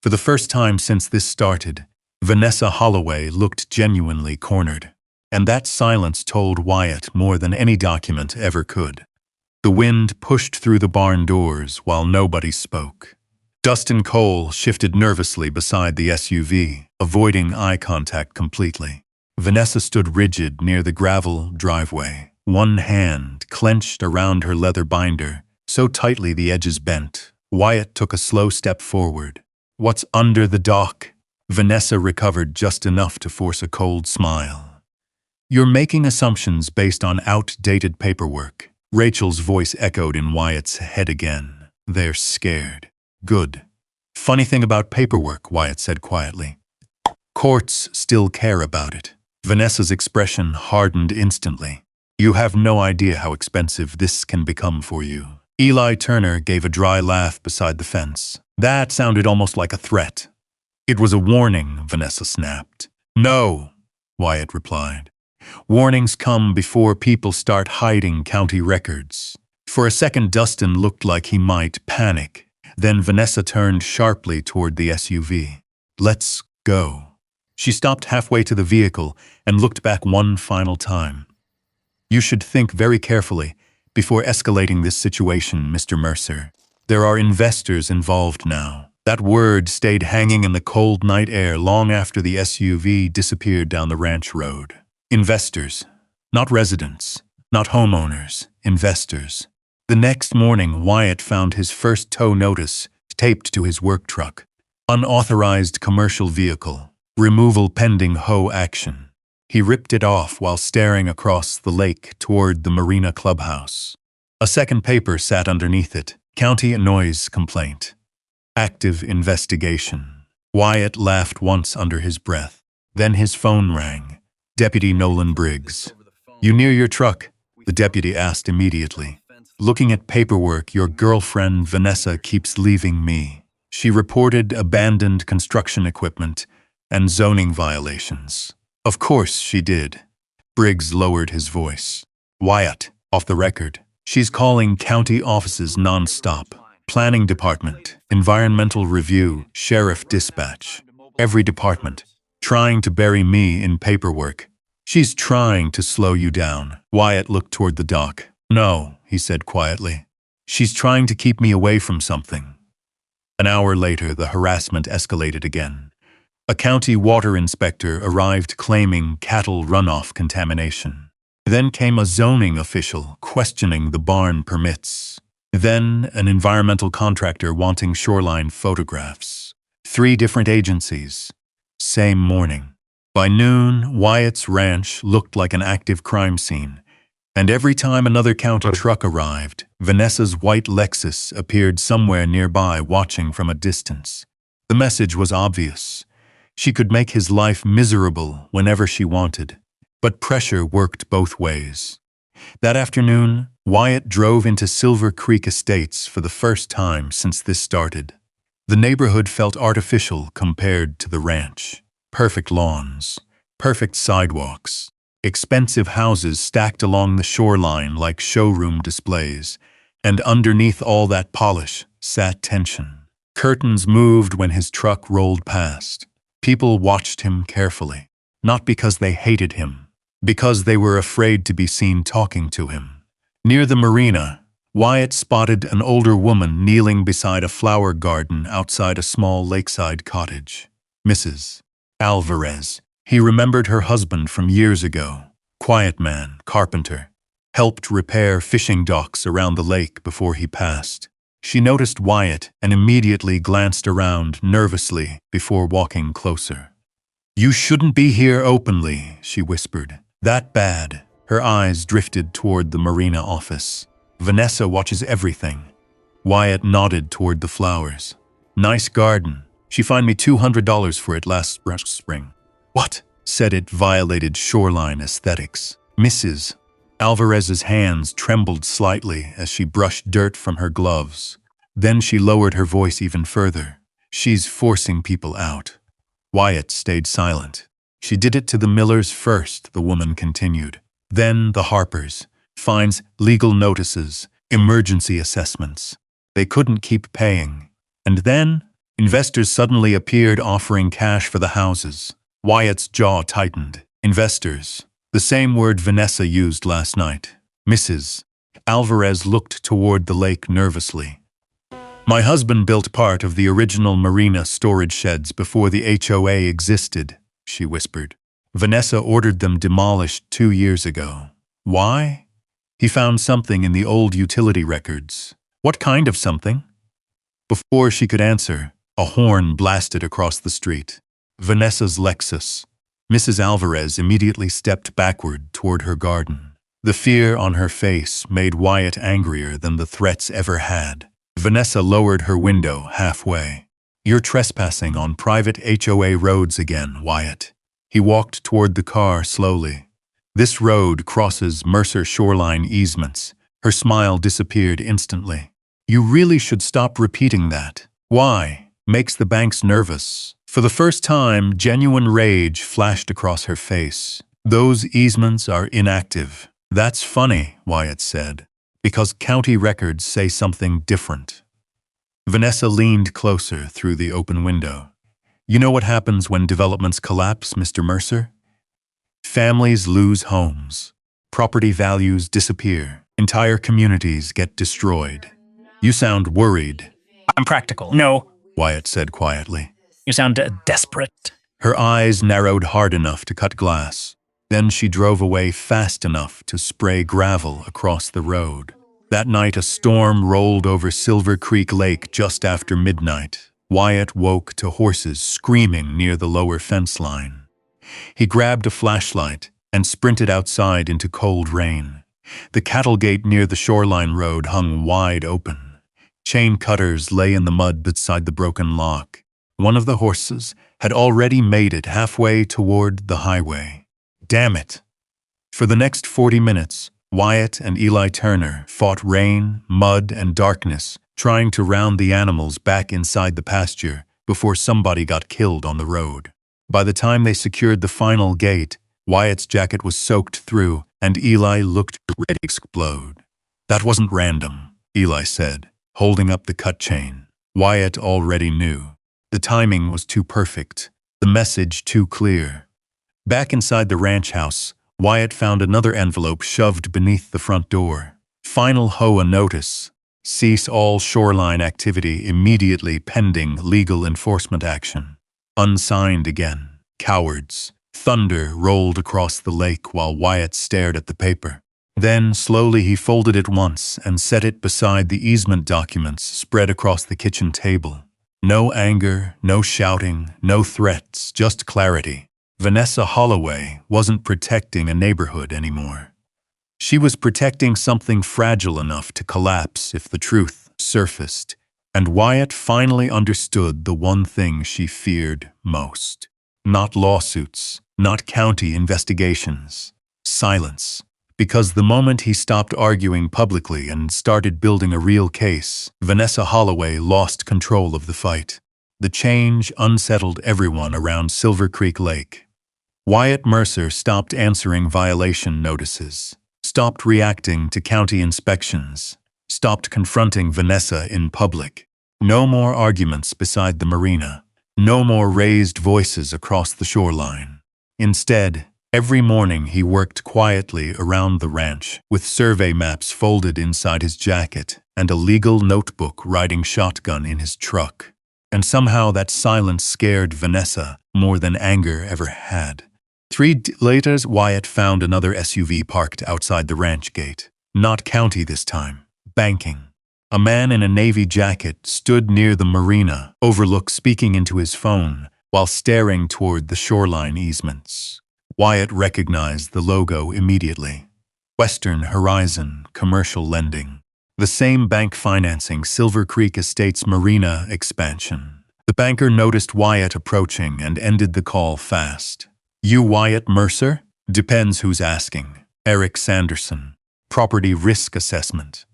For the first time since this started, Vanessa Holloway looked genuinely cornered, and that silence told Wyatt more than any document ever could. The wind pushed through the barn doors while nobody spoke. Dustin Cole shifted nervously beside the SUV, avoiding eye contact completely. Vanessa stood rigid near the gravel driveway, one hand clenched around her leather binder, so tightly the edges bent. Wyatt took a slow step forward. "What's under the dock?" Vanessa recovered just enough to force a cold smile. "You're making assumptions based on outdated paperwork." Rachel's voice echoed in Wyatt's head again. "They're scared." "Good. Funny thing about paperwork," Wyatt said quietly. "Courts still care about it." Vanessa's expression hardened instantly. "You have no idea how expensive this can become for you." Eli Turner gave a dry laugh beside the fence. That sounded almost like a threat. "It was a warning," Vanessa snapped. "No," Wyatt replied. "Warnings come before people start hiding county records." For a second, Dustin looked like he might panic. Then Vanessa turned sharply toward the SUV. "Let's go." She stopped halfway to the vehicle and looked back one final time. "You should think very carefully before escalating this situation, Mr. Mercer. There are investors involved now." That word stayed hanging in the cold night air long after the SUV disappeared down the ranch road. Investors, not residents, not homeowners, investors. The next morning, Wyatt found his first tow notice taped to his work truck. Unauthorized commercial vehicle. Removal pending HOA action. He ripped it off while staring across the lake toward the marina clubhouse. A second paper sat underneath it. County noise complaint. Active investigation. Wyatt laughed once under his breath. Then his phone rang. Deputy Nolan Briggs. "You near your truck?" the deputy asked immediately. "Looking at paperwork, your girlfriend Vanessa keeps leaving me. She reported abandoned construction equipment and zoning violations." "Of course she did." Briggs lowered his voice. "Wyatt, off the record. She's calling county offices non-stop. Planning department, environmental review, sheriff dispatch. Every department. Trying to bury me in paperwork. She's trying to slow you down." Wyatt looked toward the dock. "No," he said quietly. "She's trying to keep me away from something." An hour later, the harassment escalated again. A county water inspector arrived claiming cattle runoff contamination. Then came a zoning official questioning the barn permits. Then an environmental contractor wanting shoreline photographs. 3 different agencies. Same morning. By noon, Wyatt's ranch looked like an active crime scene. And every time another county truck arrived, Vanessa's white Lexus appeared somewhere nearby watching from a distance. The message was obvious. She could make his life miserable whenever she wanted. But pressure worked both ways. That afternoon, Wyatt drove into Silver Creek Estates for the first time since this started. The neighborhood felt artificial compared to the ranch. Perfect lawns, perfect sidewalks, expensive houses stacked along the shoreline like showroom displays, and underneath all that polish sat tension. Curtains moved when his truck rolled past. People watched him carefully, not because they hated him, because they were afraid to be seen talking to him. Near the marina, Wyatt spotted an older woman kneeling beside a flower garden outside a small lakeside cottage. Mrs. Alvarez. He remembered her husband from years ago. Quiet man, carpenter. Helped repair fishing docks around the lake before he passed. She noticed Wyatt and immediately glanced around nervously before walking closer. "You shouldn't be here openly," she whispered. "That bad." Her eyes drifted toward the marina office. "Vanessa watches everything." Wyatt nodded toward the flowers. "Nice garden. She fined me $200 for it last spring." "What?" said it violated shoreline aesthetics. "Mrs. Alvarez's hands trembled slightly as she brushed dirt from her gloves. Then she lowered her voice even further. "She's forcing people out." Wyatt stayed silent. "She did it to the Millers first," the woman continued. "Then the Harpers. Fines, legal notices, emergency assessments. They couldn't keep paying. And then, investors suddenly appeared offering cash for the houses." Wyatt's jaw tightened. "Investors. The same word Vanessa used last night. Mrs. Alvarez looked toward the lake nervously. "My husband built part of the original marina storage sheds before the HOA existed," she whispered. "Vanessa ordered them demolished 2 years ago. Why? He found something in the old utility records." "What kind of something?" Before she could answer, a horn blasted across the street. Vanessa's Lexus. Mrs. Alvarez immediately stepped backward toward her garden. The fear on her face made Wyatt angrier than the threats ever had. Vanessa lowered her window halfway. "You're trespassing on private HOA roads again, Wyatt." He walked toward the car slowly. "This road crosses Mercer shoreline easements." Her smile disappeared instantly. "You really should stop repeating that." "Why?" "Makes the banks nervous." For the first time, genuine rage flashed across her face. "Those easements are inactive." "That's funny," Wyatt said, "because county records say something different." Vanessa leaned closer through the open window. "You know what happens when developments collapse, Mr. Mercer? Families lose homes. Property values disappear. Entire communities get destroyed. You sound worried." "I'm practical." "No," Wyatt said quietly. "You sound desperate." Her eyes narrowed hard enough to cut glass. Then she drove away fast enough to spray gravel across the road. That night, a storm rolled over Silver Creek Lake just after midnight. Wyatt woke to horses screaming near the lower fence line. He grabbed a flashlight and sprinted outside into cold rain. The cattle gate near the shoreline road hung wide open. Chain cutters lay in the mud beside the broken lock. One of the horses had already made it halfway toward the highway. Damn it! For the next 40 minutes, Wyatt and Eli Turner fought rain, mud, and darkness, trying to round the animals back inside the pasture before somebody got killed on the road. By the time they secured the final gate, Wyatt's jacket was soaked through, and Eli looked ready to explode. "That wasn't random," Eli said, holding up the cut chain. Wyatt already knew. The timing was too perfect, the message too clear. Back inside the ranch house, Wyatt found another envelope shoved beneath the front door. "Final HOA notice. Cease all shoreline activity immediately pending legal enforcement action." Unsigned again. Cowards. Thunder rolled across the lake while Wyatt stared at the paper. Then, slowly, he folded it once and set it beside the easement documents spread across the kitchen table. No anger, no shouting, no threats, just clarity. Vanessa Holloway wasn't protecting a neighborhood anymore. She was protecting something fragile enough to collapse if the truth surfaced, and Wyatt finally understood the one thing she feared most. Not lawsuits, not county investigations. Silence. Because the moment he stopped arguing publicly and started building a real case, Vanessa Holloway lost control of the fight. The change unsettled everyone around Silver Creek Lake. Wyatt Mercer stopped answering violation notices, stopped reacting to county inspections, stopped confronting Vanessa in public. No more arguments beside the marina. No more raised voices across the shoreline. Instead, every morning he worked quietly around the ranch, with survey maps folded inside his jacket and a legal notebook riding shotgun in his truck. And somehow that silence scared Vanessa more than anger ever had. 3 days later, Wyatt found another SUV parked outside the ranch gate. Not county this time. Banking. A man in a navy jacket stood near the marina, overlook speaking into his phone, while staring toward the shoreline easements. Wyatt recognized the logo immediately. Western Horizon Commercial Lending. The same bank financing Silver Creek Estates marina expansion. The banker noticed Wyatt approaching and ended the call fast. "You Wyatt Mercer?" "Depends who's asking." Eric Sanderson. Property risk assessment.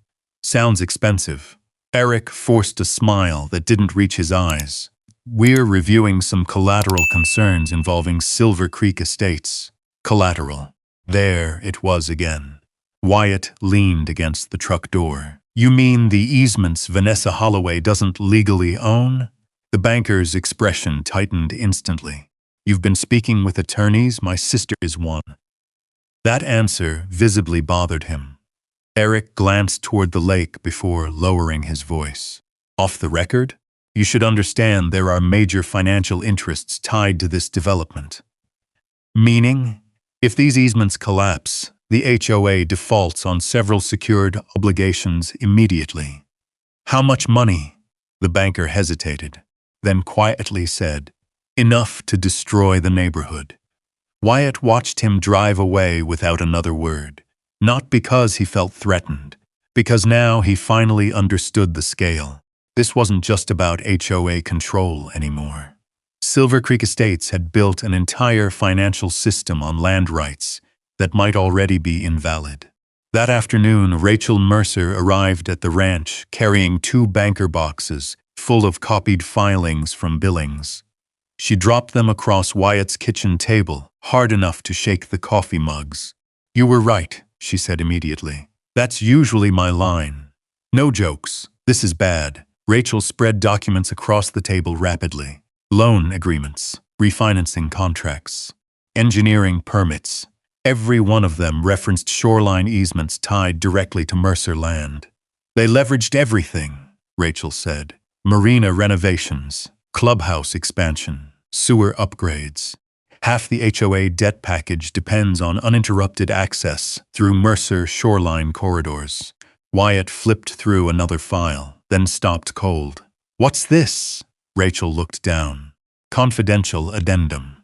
Sounds expensive. Eric forced a smile that didn't reach his eyes. We're reviewing some collateral concerns involving Silver Creek Estates. Collateral. There it was again. Wyatt leaned against the truck door. You mean the easements Vanessa Holloway doesn't legally own? The banker's expression tightened instantly. You've been speaking with attorneys? My sister is one. That answer visibly bothered him. Eric glanced toward the lake before lowering his voice. Off the record? You should understand there are major financial interests tied to this development. Meaning, if these easements collapse, the HOA defaults on several secured obligations immediately. How much money? The banker hesitated, then quietly said, enough to destroy the neighborhood. Wyatt watched him drive away without another word, not because he felt threatened, because now he finally understood the scale. This wasn't just about HOA control anymore. Silver Creek Estates had built an entire financial system on land rights that might already be invalid. That afternoon, Rachel Mercer arrived at the ranch carrying 2 banker boxes full of copied filings from Billings. She dropped them across Wyatt's kitchen table, hard enough to shake the coffee mugs. You were right, she said immediately. That's usually my line. No jokes. This is bad. Rachel spread documents across the table rapidly. Loan agreements, refinancing contracts, engineering permits. Every one of them referenced shoreline easements tied directly to Mercer land. They leveraged everything, Rachel said. Marina renovations, clubhouse expansion, sewer upgrades. Half the HOA debt package depends on uninterrupted access through Mercer shoreline corridors. Wyatt flipped through another file, then stopped cold. What's this? Rachel looked down. Confidential addendum.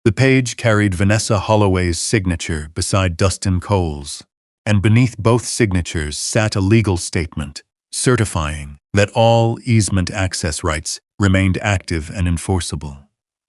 The page carried Vanessa Holloway's signature beside Dustin Cole's, and beneath both signatures sat a legal statement certifying that all easement access rights remained active and enforceable.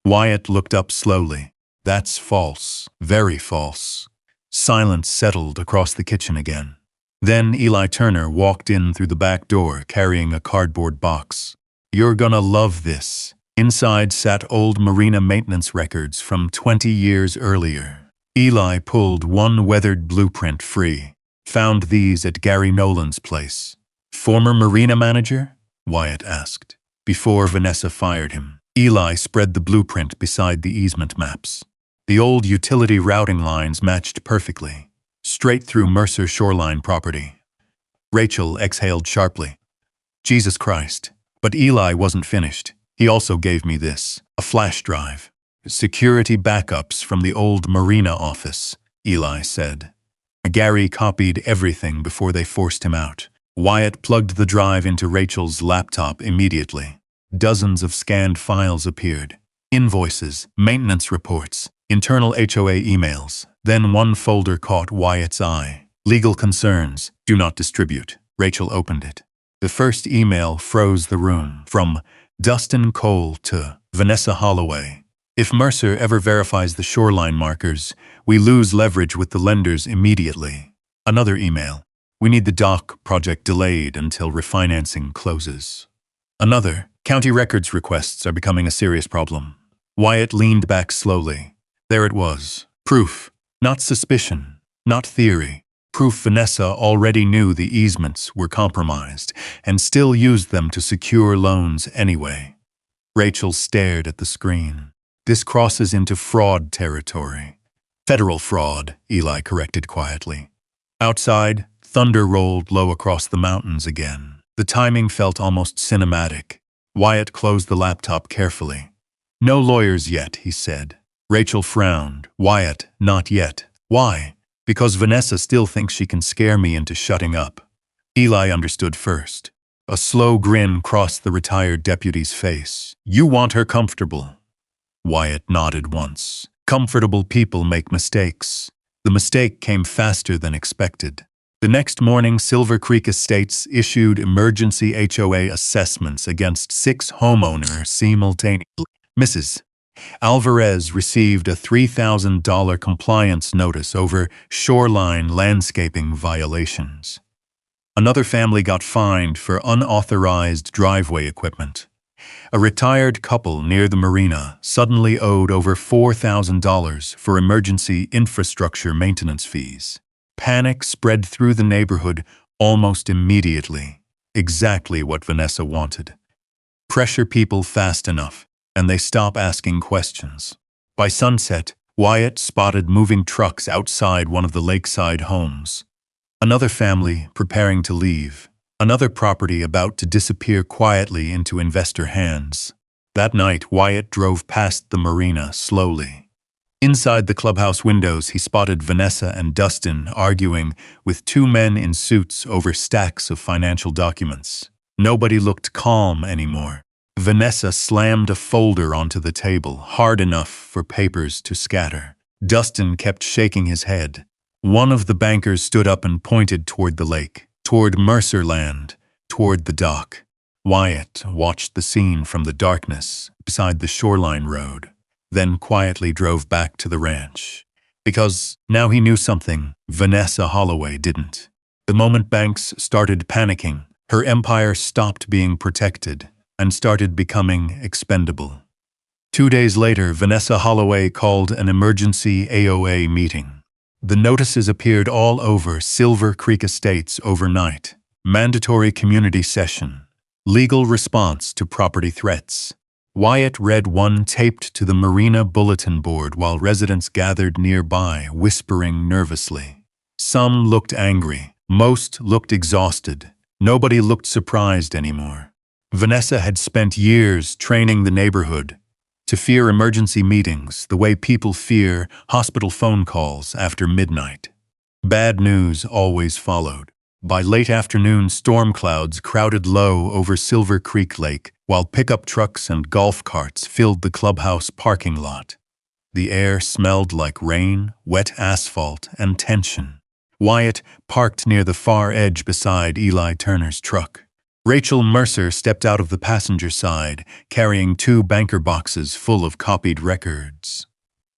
Wyatt looked up slowly. That's false. Very false. Silence settled across the kitchen again. Then Eli Turner walked in through the back door carrying a cardboard box. You're gonna love this. Inside sat old marina maintenance records from 20 years earlier. Eli pulled one weathered blueprint free. Found these at Gary Nolan's place. Former marina manager? Wyatt asked. Before Vanessa fired him. Eli spread the blueprint beside the easement maps. The old utility routing lines matched perfectly. Straight through Mercer shoreline property. Rachel exhaled sharply. Jesus Christ. But Eli wasn't finished. He also gave me this, a flash drive. Security backups from the old marina office, Eli said. Gary copied everything before they forced him out. Wyatt plugged the drive into Rachel's laptop immediately. Dozens of scanned files appeared. Invoices, maintenance reports, internal HOA emails. Then one folder caught Wyatt's eye. Legal concerns, do not distribute. Rachel opened it. The first email froze the room. From Dustin Cole to Vanessa Holloway. If Mercer ever verifies the shoreline markers, we lose leverage with the lenders immediately. Another email. We need the dock project delayed until refinancing closes. Another. County records requests are becoming a serious problem. Wyatt leaned back slowly. There it was. Proof. Not suspicion. Not theory. Proof Vanessa already knew the easements were compromised and still used them to secure loans anyway. Rachel stared at the screen. This crosses into fraud territory. Federal fraud, Eli corrected quietly. Outside, thunder rolled low across the mountains again. The timing felt almost cinematic. Wyatt closed the laptop carefully. No lawyers yet, he said. Rachel frowned. Wyatt, not yet. Why? Because Vanessa still thinks she can scare me into shutting up. Eli understood first. A slow grin crossed the retired deputy's face. You want her comfortable. Wyatt nodded once. Comfortable people make mistakes. The mistake came faster than expected. The next morning, Silver Creek Estates issued emergency HOA assessments against 6 homeowners simultaneously. Mrs. Alvarez received a $3,000 compliance notice over shoreline landscaping violations. Another family got fined for unauthorized driveway equipment. A retired couple near the marina suddenly owed over $4,000 for emergency infrastructure maintenance fees. Panic spread through the neighborhood almost immediately, exactly what Vanessa wanted. Pressure people fast enough, and they stop asking questions. By sunset, Wyatt spotted moving trucks outside one of the lakeside homes. Another family preparing to leave. Another property about to disappear quietly into investor hands. That night, Wyatt drove past the marina slowly. Inside the clubhouse windows, he spotted Vanessa and Dustin arguing with two men in suits over stacks of financial documents. Nobody looked calm anymore. Vanessa slammed a folder onto the table, hard enough for papers to scatter. Dustin kept shaking his head. One of the bankers stood up and pointed toward the lake, toward Mercer Land, toward the dock. Wyatt watched the scene from the darkness beside the shoreline road, then quietly drove back to the ranch. Because now he knew something Vanessa Holloway didn't. The moment banks started panicking, her empire stopped being protected and started becoming expendable. 2 days later, Vanessa Holloway called an emergency HOA meeting. The notices appeared all over Silver Creek Estates overnight. Mandatory community session. Legal response to property threats. Wyatt read one taped to the marina bulletin board while residents gathered nearby, whispering nervously. Some looked angry. Most looked exhausted. Nobody looked surprised anymore. Vanessa had spent years training the neighborhood to fear emergency meetings the way people fear hospital phone calls after midnight. Bad news always followed. By late afternoon, storm clouds crowded low over Silver Creek Lake, while pickup trucks and golf carts filled the clubhouse parking lot. The air smelled like rain, wet asphalt, and tension. Wyatt parked near the far edge beside Eli Turner's truck. Rachel Mercer stepped out of the passenger side, carrying 2 banker boxes full of copied records.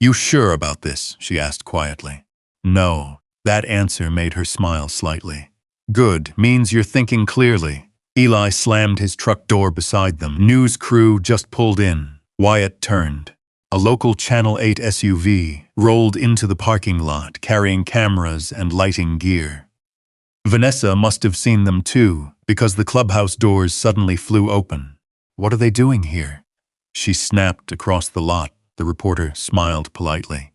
"You sure about this?" she asked quietly. "No." That answer made her smile slightly. "Good, means you're thinking clearly." Eli slammed his truck door beside them. News crew just pulled in. Wyatt turned. A local Channel 8 SUV rolled into the parking lot, carrying cameras and lighting gear. Vanessa must have seen them too, because the clubhouse doors suddenly flew open. "What are they doing here?" She snapped across the lot. The reporter smiled politely.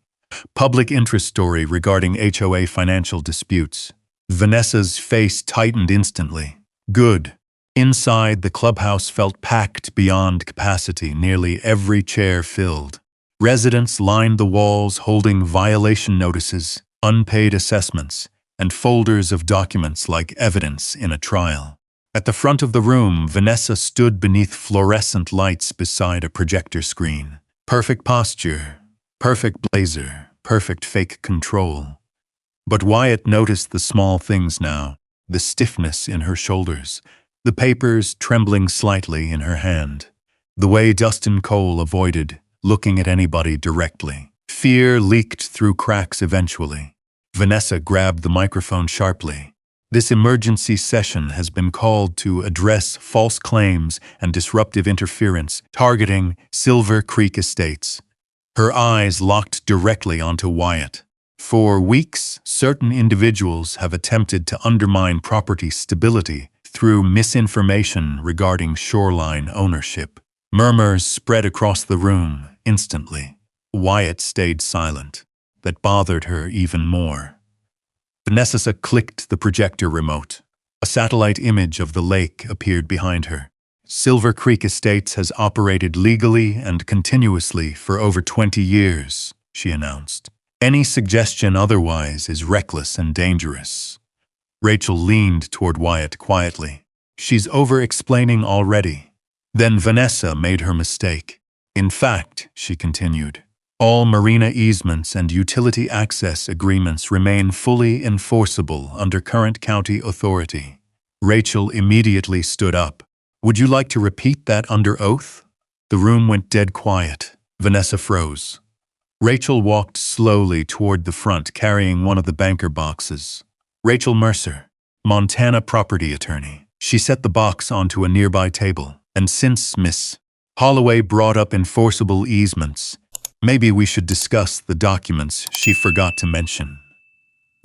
"Public interest story regarding HOA financial disputes." Vanessa's face tightened instantly. "Good." Inside, the clubhouse felt packed beyond capacity, nearly every chair filled. Residents lined the walls holding violation notices, unpaid assessments, and folders of documents like evidence in a trial. At the front of the room, Vanessa stood beneath fluorescent lights beside a projector screen. Perfect posture, perfect blazer, perfect fake control. But Wyatt noticed the small things now, the stiffness in her shoulders, the papers trembling slightly in her hand, the way Dustin Cole avoided looking at anybody directly. Fear leaked through cracks eventually. Vanessa grabbed the microphone sharply. "This emergency session has been called to address false claims and disruptive interference targeting Silver Creek Estates." Her eyes locked directly onto Wyatt. "For weeks, certain individuals have attempted to undermine property stability through misinformation regarding shoreline ownership." Murmurs spread across the room instantly. Wyatt stayed silent. That bothered her even more. Vanessa clicked the projector remote. A satellite image of the lake appeared behind her. "Silver Creek Estates has operated legally and continuously for over 20 years, she announced. "Any suggestion otherwise is reckless and dangerous." Rachel leaned toward Wyatt quietly. "She's over-explaining already." Then Vanessa made her mistake. "In fact," she continued, "all marina easements and utility access agreements remain fully enforceable under current county authority." Rachel immediately stood up. "Would you like to repeat that under oath?" The room went dead quiet. Vanessa froze. Rachel walked slowly toward the front, carrying one of the banker boxes. Rachel Mercer, Montana property attorney. She set the box onto a nearby table. And since Miss Holloway brought up enforceable easements, maybe we should discuss the documents she forgot to mention.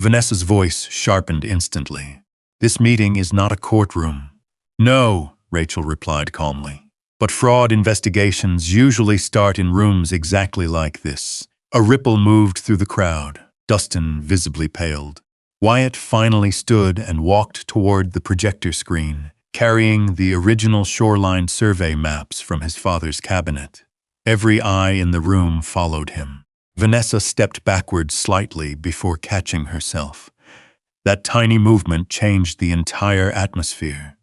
Vanessa's voice sharpened instantly. This meeting is not a courtroom. No, Rachel replied calmly. But fraud investigations usually start in rooms exactly like this. A ripple moved through the crowd. Dustin visibly paled. Wyatt finally stood and walked toward the projector screen, carrying the original shoreline survey maps from his father's cabinet. Every eye in the room followed him. Vanessa stepped backward slightly before catching herself. That tiny movement changed the entire atmosphere.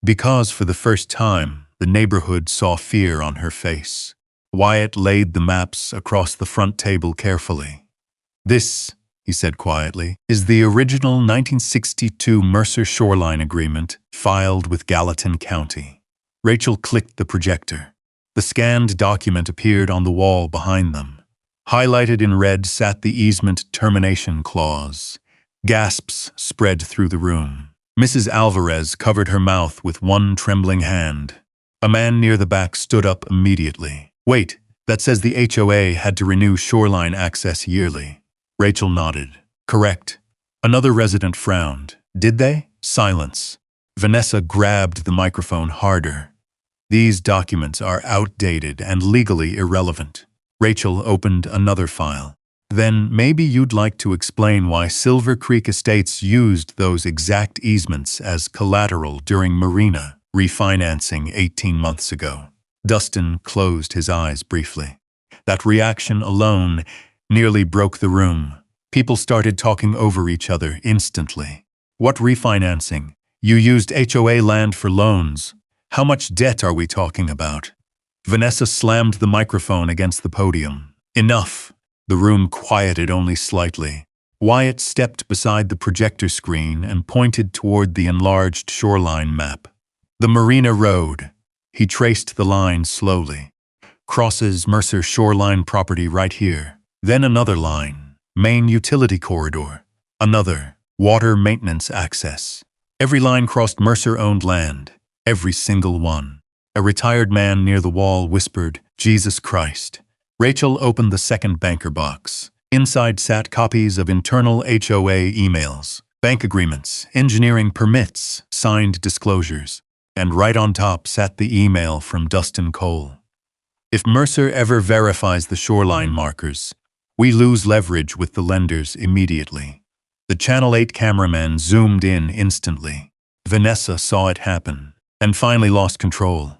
Because for the first time, the neighborhood saw fear on her face. Wyatt laid the maps across the front table carefully. This, he said quietly, is the original 1962 Mercer Shoreline Agreement filed with Gallatin County. Rachel clicked the projector. The scanned document appeared on the wall behind them. Highlighted in red sat the easement termination clause. Gasps spread through the room. Mrs. Alvarez covered her mouth with one trembling hand. A man near the back stood up immediately. Wait, that says the HOA had to renew shoreline access yearly. Rachel nodded. Correct. Another resident frowned. Did they? Silence. Vanessa grabbed the microphone harder. These documents are outdated and legally irrelevant. Rachel opened another file. Then maybe you'd like to explain why Silver Creek Estates used those exact easements as collateral during Marina refinancing 18 months ago. Dustin closed his eyes briefly. That reaction alone nearly broke the room. People started talking over each other instantly. What refinancing? You used HOA land for loans. How much debt are we talking about? Vanessa slammed the microphone against the podium. Enough. The room quieted only slightly. Wyatt stepped beside the projector screen and pointed toward the enlarged shoreline map. The Marina Road. He traced the line slowly. Crosses Mercer shoreline property right here. Then another line. Main utility corridor. Another. Water maintenance access. Every line crossed Mercer-owned land. Every single one. A retired man near the wall whispered, Jesus Christ. Rachel opened the second banker box. Inside sat copies of internal HOA emails, bank agreements, engineering permits, signed disclosures. And right on top sat the email from Dustin Cole. If Mercer ever verifies the shoreline markers, we lose leverage with the lenders immediately. The Channel 8 cameraman zoomed in instantly. Vanessa saw it happen, and finally lost control.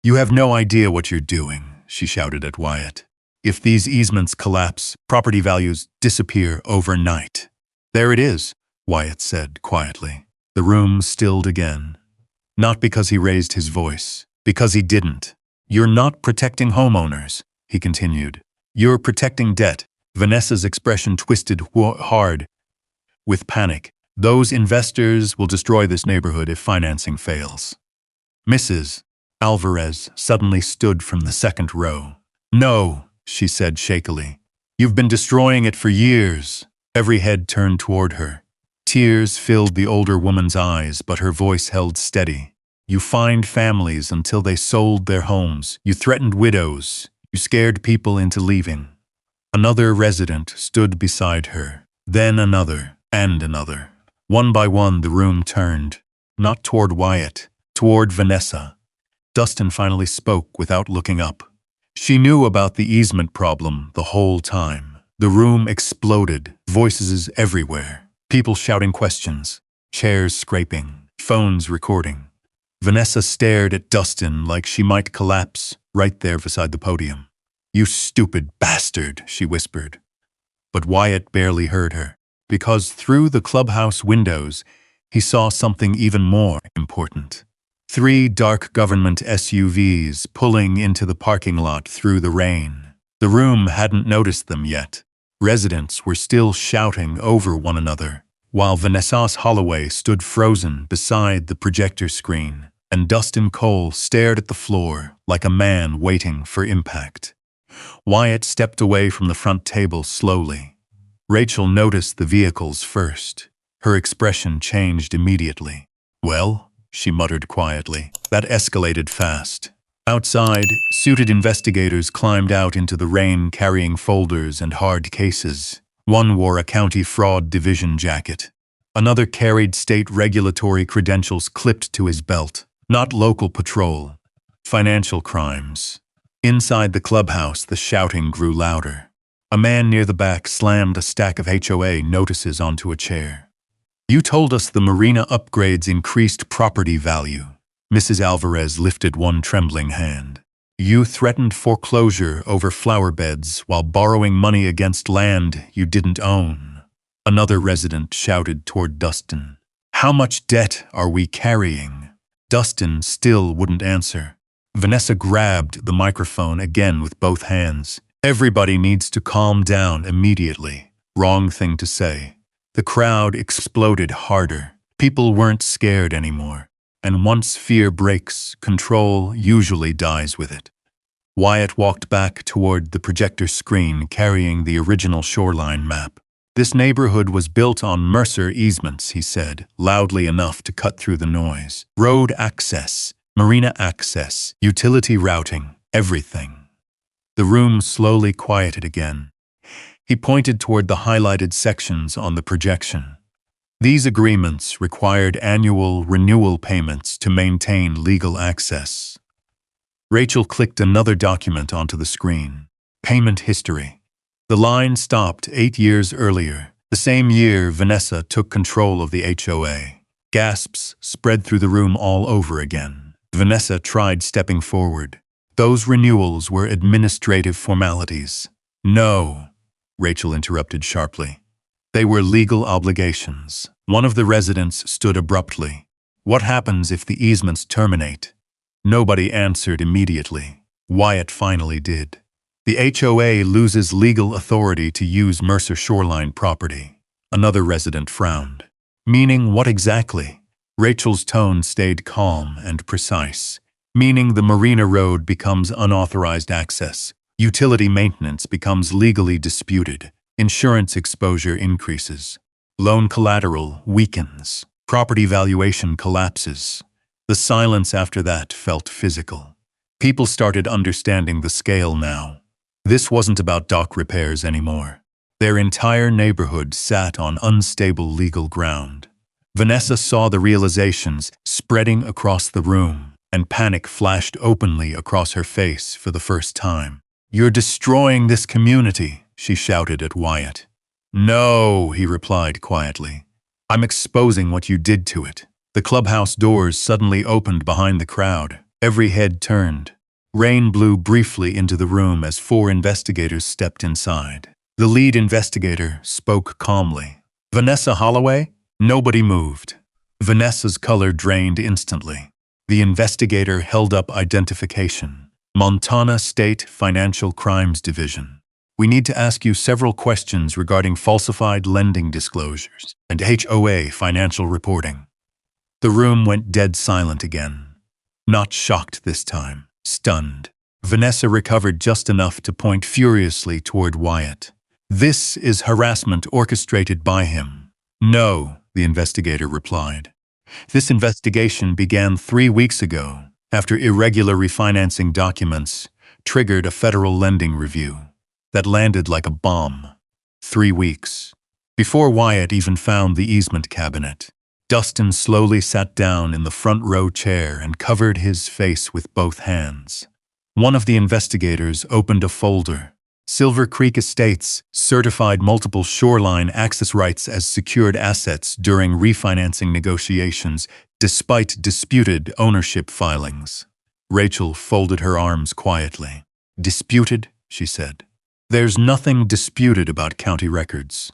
You have no idea what you're doing, she shouted at Wyatt. If these easements collapse, property values disappear overnight. There it is, Wyatt said quietly. The room stilled again. Not because he raised his voice, because he didn't. You're not protecting homeowners, he continued. You're protecting debt. Vanessa's expression twisted hard with panic. Those investors will destroy this neighborhood if financing fails. Mrs. Alvarez suddenly stood from the second row. No, she said shakily. You've been destroying it for years. Every head turned toward her. Tears filled the older woman's eyes, but her voice held steady. You fined families until they sold their homes. You threatened widows. You scared people into leaving. Another resident stood beside her. Then another, and another. One by one, the room turned. Not toward Wyatt, toward Vanessa. Dustin finally spoke without looking up. She knew about the easement problem the whole time. The room exploded, voices everywhere. People shouting questions, chairs scraping, phones recording. Vanessa stared at Dustin like she might collapse right there beside the podium. You stupid bastard, she whispered. But Wyatt barely heard her, because through the clubhouse windows, he saw something even more important. 3 dark government SUVs pulling into the parking lot through the rain. The room hadn't noticed them yet. Residents were still shouting over one another, while Vanessa Holloway stood frozen beside the projector screen, and Dustin Cole stared at the floor like a man waiting for impact. Wyatt stepped away from the front table slowly. Rachel noticed the vehicles first. Her expression changed immediately. "Well," she muttered quietly. That escalated fast. Outside, suited investigators climbed out into the rain carrying folders and hard cases. One wore a county fraud division jacket. Another carried state regulatory credentials clipped to his belt. Not local patrol. Financial crimes. Inside the clubhouse, the shouting grew louder. A man near the back slammed a stack of HOA notices onto a chair. "You told us the marina upgrades increased property value." Mrs. Alvarez lifted one trembling hand. "You threatened foreclosure over flower beds while borrowing money against land you didn't own." Another resident shouted toward Dustin. "How much debt are we carrying?" Dustin still wouldn't answer. Vanessa grabbed the microphone again with both hands. "Everybody needs to calm down immediately." Wrong thing to say. The crowd exploded harder. People weren't scared anymore. And once fear breaks, control usually dies with it. Wyatt walked back toward the projector screen carrying the original shoreline map. "This neighborhood was built on Mercer easements," he said, loudly enough to cut through the noise. "Road access, marina access, utility routing, everything." The room slowly quieted again. He pointed toward the highlighted sections on the projection. These agreements required annual renewal payments to maintain legal access. Rachel clicked another document onto the screen. Payment history. The line stopped 8 years earlier, the same year Vanessa took control of the HOA. Gasps spread through the room all over again. Vanessa tried stepping forward. Those renewals were administrative formalities. "No," Rachel interrupted sharply. "They were legal obligations." One of the residents stood abruptly. "What happens if the easements terminate?" Nobody answered immediately. Wyatt finally did. "The HOA loses legal authority to use Mercer shoreline property." Another resident frowned. "Meaning what exactly?" Rachel's tone stayed calm and precise. "Meaning the marina road becomes unauthorized access. Utility maintenance becomes legally disputed. Insurance exposure increases. Loan collateral weakens. Property valuation collapses." The silence after that felt physical. People started understanding the scale now. This wasn't about dock repairs anymore. Their entire neighborhood sat on unstable legal ground. Vanessa saw the realizations spreading across the room, and panic flashed openly across her face for the first time. "You're destroying this community," she shouted at Wyatt. "No," he replied quietly. "I'm exposing what you did to it." The clubhouse doors suddenly opened behind the crowd. Every head turned. Rain blew briefly into the room as 4 investigators stepped inside. The lead investigator spoke calmly. "Vanessa Holloway?" Nobody moved. Vanessa's color drained instantly. The investigator held up identification. "Montana State Financial Crimes Division. We need to ask you several questions regarding falsified lending disclosures and HOA financial reporting." The room went dead silent again. Not shocked this time, stunned. Vanessa recovered just enough to point furiously toward Wyatt. "This is harassment orchestrated by him." "No," the investigator replied. "This investigation began 3 weeks ago, after irregular refinancing documents triggered a federal lending review. That landed like a bomb. 3 weeks. Before Wyatt even found the easement cabinet. Dustin slowly sat down in the front row chair and covered his face with both hands. One of the investigators opened a folder. Silver Creek Estates certified multiple shoreline access rights as secured assets during refinancing negotiations, despite disputed ownership filings. Rachel folded her arms quietly. "Disputed?" she said. "There's nothing disputed about county records."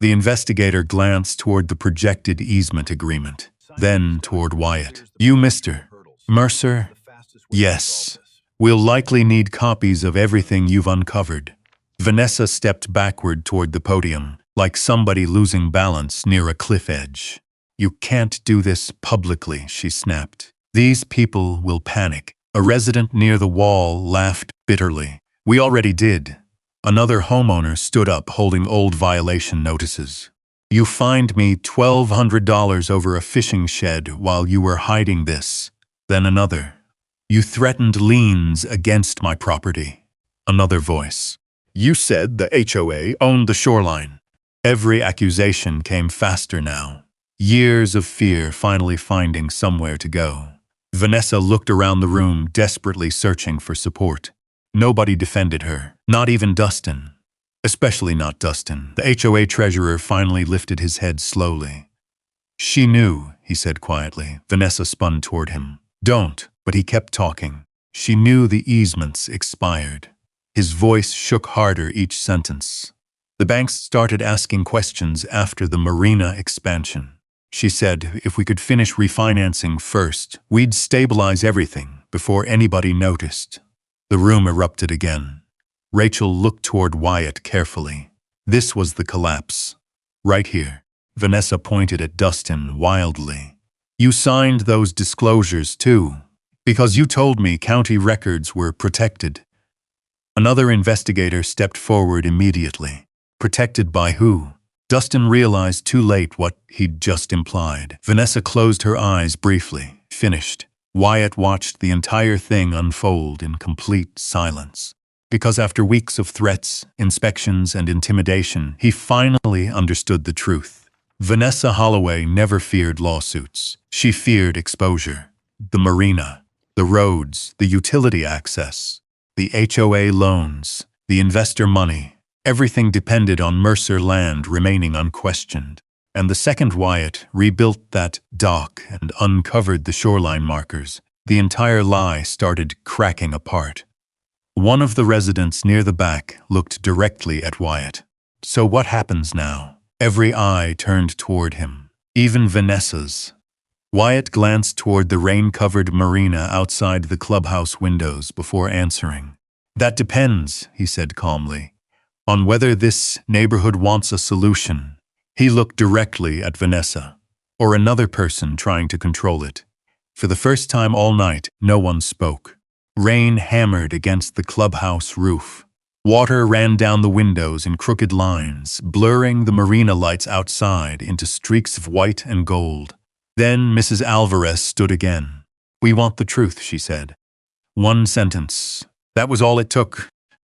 The investigator glanced toward the projected easement agreement, then toward Wyatt. "You, Mr. Mercer?" "Yes. We'll likely need copies of everything you've uncovered." Vanessa stepped backward toward the podium, like somebody losing balance near a cliff edge. "You can't do this publicly," she snapped. "These people will panic." A resident near the wall laughed bitterly. We already did. Another homeowner stood up holding old violation notices. You fined me $1,200 over a fishing shed while you were hiding this. Then another. You threatened liens against my property. Another voice. You said the HOA owned the shoreline. Every accusation came faster now. Years of fear finally finding somewhere to go. Vanessa looked around the room, desperately searching for support. Nobody defended her, not even Dustin. Especially not Dustin. The HOA treasurer finally lifted his head slowly. She knew, he said quietly. Vanessa spun toward him. Don't, but he kept talking. She knew the easements expired. His voice shook harder each sentence. The banks started asking questions after the marina expansion. She said if we could finish refinancing first, we'd stabilize everything before anybody noticed. The room erupted again. Rachel looked toward Wyatt carefully. This was the collapse. Right here. Vanessa pointed at Dustin wildly. You signed those disclosures too, because you told me county records were protected. Another investigator stepped forward immediately. Protected by who? Dustin realized too late what he'd just implied. Vanessa closed her eyes briefly, finished. Wyatt watched the entire thing unfold in complete silence. Because after weeks of threats, inspections, and intimidation, he finally understood the truth. Vanessa Holloway never feared lawsuits. She feared exposure. The marina, the roads, the utility access, the HOA loans, the investor money. Everything depended on Mercer land remaining unquestioned. And the second Wyatt rebuilt that dock and uncovered the shoreline markers, the entire lie started cracking apart. One of the residents near the back looked directly at Wyatt. So what happens now? Every eye turned toward him, even Vanessa's. Wyatt glanced toward the rain-covered marina outside the clubhouse windows before answering. That depends, he said calmly, on whether this neighborhood wants a solution. He looked directly at Vanessa, or another person trying to control it. For the first time all night, no one spoke. Rain hammered against the clubhouse roof. Water ran down the windows in crooked lines, blurring the marina lights outside into streaks of white and gold. Then Mrs. Alvarez stood again. We want the truth, she said. One sentence. That was all it took.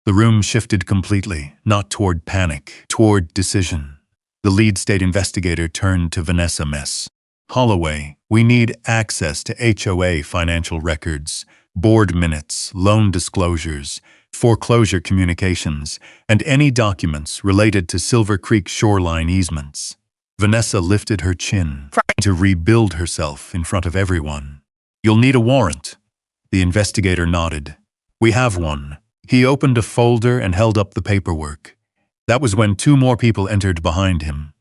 The room shifted completely, not toward panic, toward decision. The lead state investigator turned to Vanessa Mess. Holloway, we need access to HOA financial records, board minutes, loan disclosures, foreclosure communications, and any documents related to Silver Creek shoreline easements. Vanessa lifted her chin, trying to rebuild herself in front of everyone. You'll need a warrant. The investigator nodded. We have one. He opened a folder and held up the paperwork. That was when two more people entered behind him.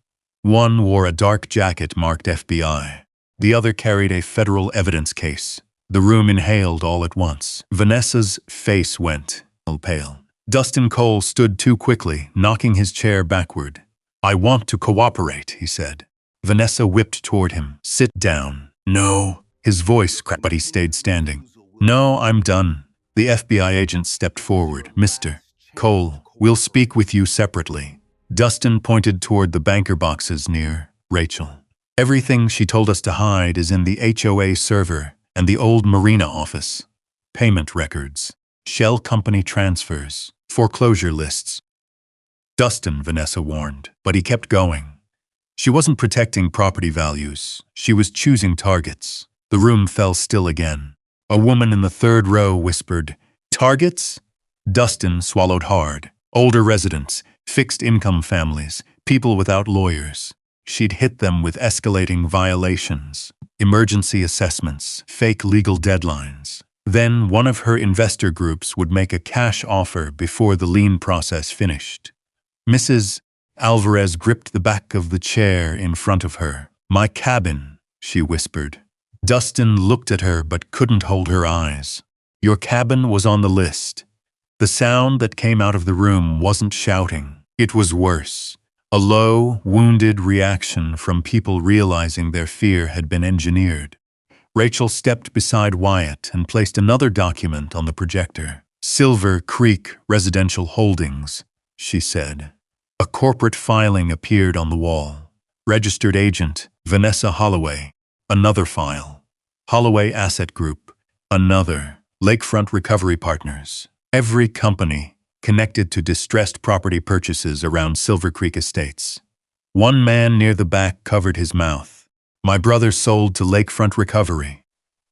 One wore a dark jacket marked FBI. The other carried a federal evidence case. The room inhaled all at once. Vanessa's face went pale. Dustin Cole stood too quickly, knocking his chair backward. I want to cooperate, he said. Vanessa whipped toward him. Sit down. No. His voice cracked, but he stayed standing. No, I'm done. The FBI agent stepped forward. Mr. Cole, we'll speak with you separately. Dustin pointed toward the banker boxes near Rachel. Everything she told us to hide is in the HOA server and the old marina office. Payment records, shell company transfers, foreclosure lists. Dustin, Vanessa warned, but he kept going. She wasn't protecting property values. She was choosing targets. The room fell still again. A woman in the third row whispered, Targets? Dustin swallowed hard. Older residents, fixed-income families, people without lawyers. She'd hit them with escalating violations, emergency assessments, fake legal deadlines. Then one of her investor groups would make a cash offer before the lien process finished. Mrs. Alvarez gripped the back of the chair in front of her. My cabin, she whispered. Dustin looked at her but couldn't hold her eyes. Your cabin was on the list. The sound that came out of the room wasn't shouting. It was worse. A low, wounded reaction from people realizing their fear had been engineered. Rachel stepped beside Wyatt and placed another document on the projector. Silver Creek Residential Holdings, she said. A corporate filing appeared on the wall. Registered agent, Vanessa Holloway. Another file. Holloway Asset Group. Another. Lakefront Recovery Partners. Every company connected to distressed property purchases around Silver Creek Estates. One man near the back covered his mouth. My brother sold to Lakefront Recovery.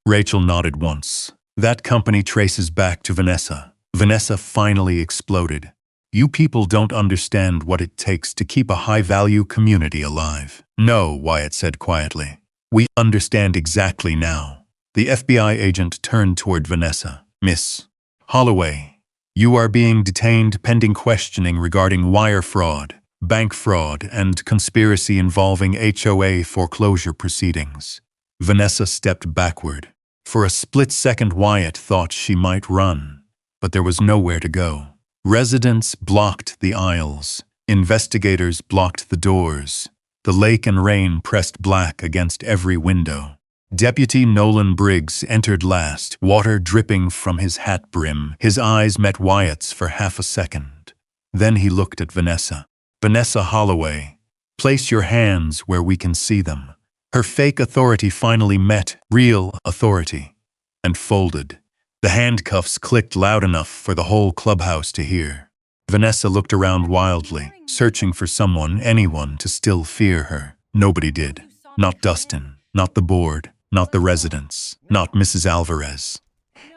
Rachel nodded once. That company traces back to Vanessa. Vanessa finally exploded. You people don't understand what it takes to keep a high-value community alive. No, Wyatt said quietly. We understand exactly now. The FBI agent turned toward Vanessa. Miss Holloway, you are being detained pending questioning regarding wire fraud, bank fraud, and conspiracy involving HOA foreclosure proceedings. Vanessa stepped backward. For a split second, Wyatt thought she might run, but there was nowhere to go. Residents blocked the aisles. Investigators blocked the doors. The lake and rain pressed black against every window. Deputy Nolan Briggs entered last, water dripping from his hat brim. His eyes met Wyatt's for half a second. Then he looked at Vanessa. Vanessa Holloway, place your hands where we can see them. Her fake authority finally met real authority and folded. The handcuffs clicked loud enough for the whole clubhouse to hear. Vanessa looked around wildly, searching for someone, anyone, to still fear her. Nobody did. Not Dustin, not the board, not the residents, not Mrs. Alvarez.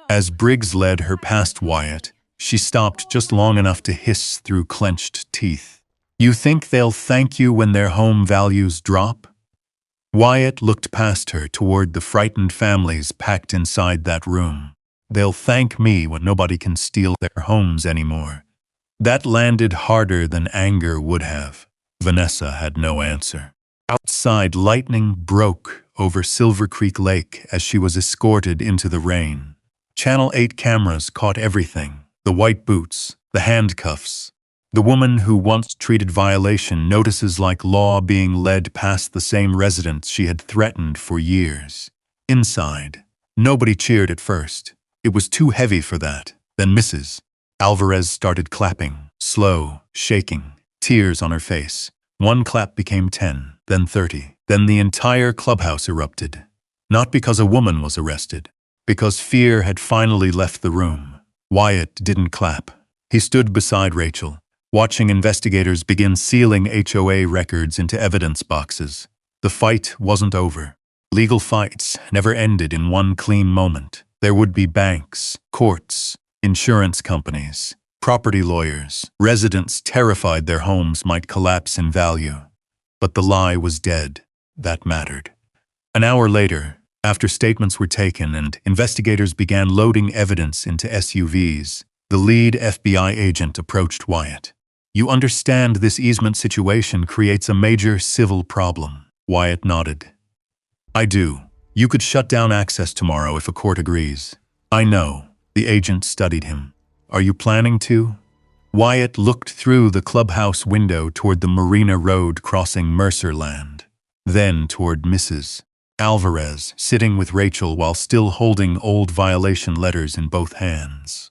As Briggs led her past Wyatt, she stopped just long enough to hiss through clenched teeth. You think they'll thank you when their home values drop? Wyatt looked past her toward the frightened families packed inside that room. They'll thank me when nobody can steal their homes anymore. That landed harder than anger would have. Vanessa had no answer. Outside, lightning broke over Silver Creek Lake as she was escorted into the rain. Channel 8 cameras caught everything. The white boots, the handcuffs. The woman who once treated violation notices like law being led past the same residents she had threatened for years. Inside, nobody cheered at first. It was too heavy for that. Then Mrs. Alvarez started clapping, slow, shaking, tears on her face. One clap became 10, then 30. Then the entire clubhouse erupted. Not because a woman was arrested, because fear had finally left the room. Wyatt didn't clap. He stood beside Rachel, watching investigators begin sealing HOA records into evidence boxes. The fight wasn't over. Legal fights never ended in one clean moment. There would be banks, courts, insurance companies, property lawyers. Residents terrified their homes might collapse in value. But the lie was dead. That mattered. An hour later, after statements were taken and investigators began loading evidence into SUVs, the lead FBI agent approached Wyatt. You understand this easement situation creates a major civil problem. Wyatt nodded. I do. You could shut down access tomorrow if a court agrees. I know. The agent studied him. Are you planning to? Wyatt looked through the clubhouse window toward the Marina Road crossing Mercer Land, then toward Mrs. Alvarez, sitting with Rachel while still holding old violation letters in both hands.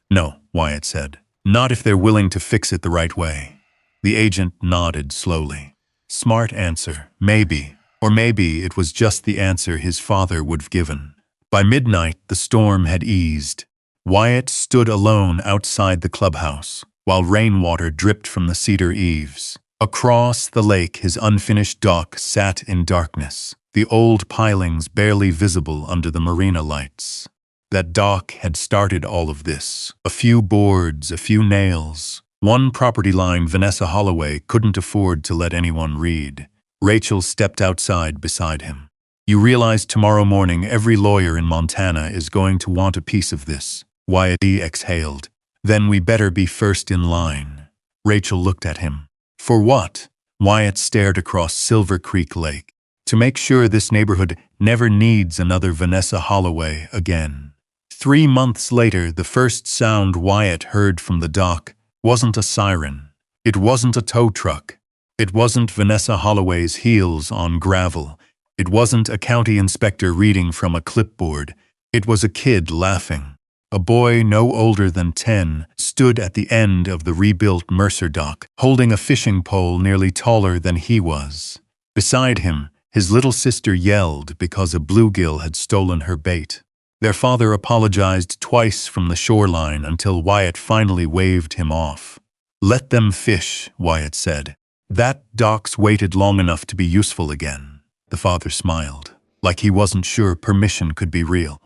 No, Wyatt said. Not if they're willing to fix it the right way. The agent nodded slowly. Smart answer, maybe. Or maybe it was just the answer his father would have given. By midnight, the storm had eased. Wyatt stood alone outside the clubhouse, while rainwater dripped from the cedar eaves. Across the lake, his unfinished dock sat in darkness, the old pilings barely visible under the marina lights. That dock had started all of this. A few boards, a few nails. One property line Vanessa Holloway couldn't afford to let anyone read. Rachel stepped outside beside him. You realize tomorrow morning every lawyer in Montana is going to want a piece of this. Wyatt exhaled. Then we better be first in line. Rachel looked at him. For what? Wyatt stared across Silver Creek Lake. To make sure this neighborhood never needs another Vanessa Holloway again. 3 months later, the first sound Wyatt heard from the dock wasn't a siren. It wasn't a tow truck. It wasn't Vanessa Holloway's heels on gravel. It wasn't a county inspector reading from a clipboard. It was a kid laughing. A boy no older than 10 stood at the end of the rebuilt Mercer dock, holding a fishing pole nearly taller than he was. Beside him, his little sister yelled because a bluegill had stolen her bait. Their father apologized twice from the shoreline until Wyatt finally waved him off. "Let them fish," Wyatt said. "That dock's waited long enough to be useful again." The father smiled, like he wasn't sure permission could be real.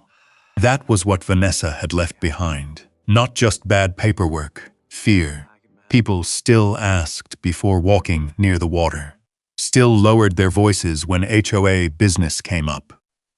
That was what Vanessa had left behind. Not just bad paperwork, fear. People still asked before walking near the water. Still lowered their voices when HOA business came up.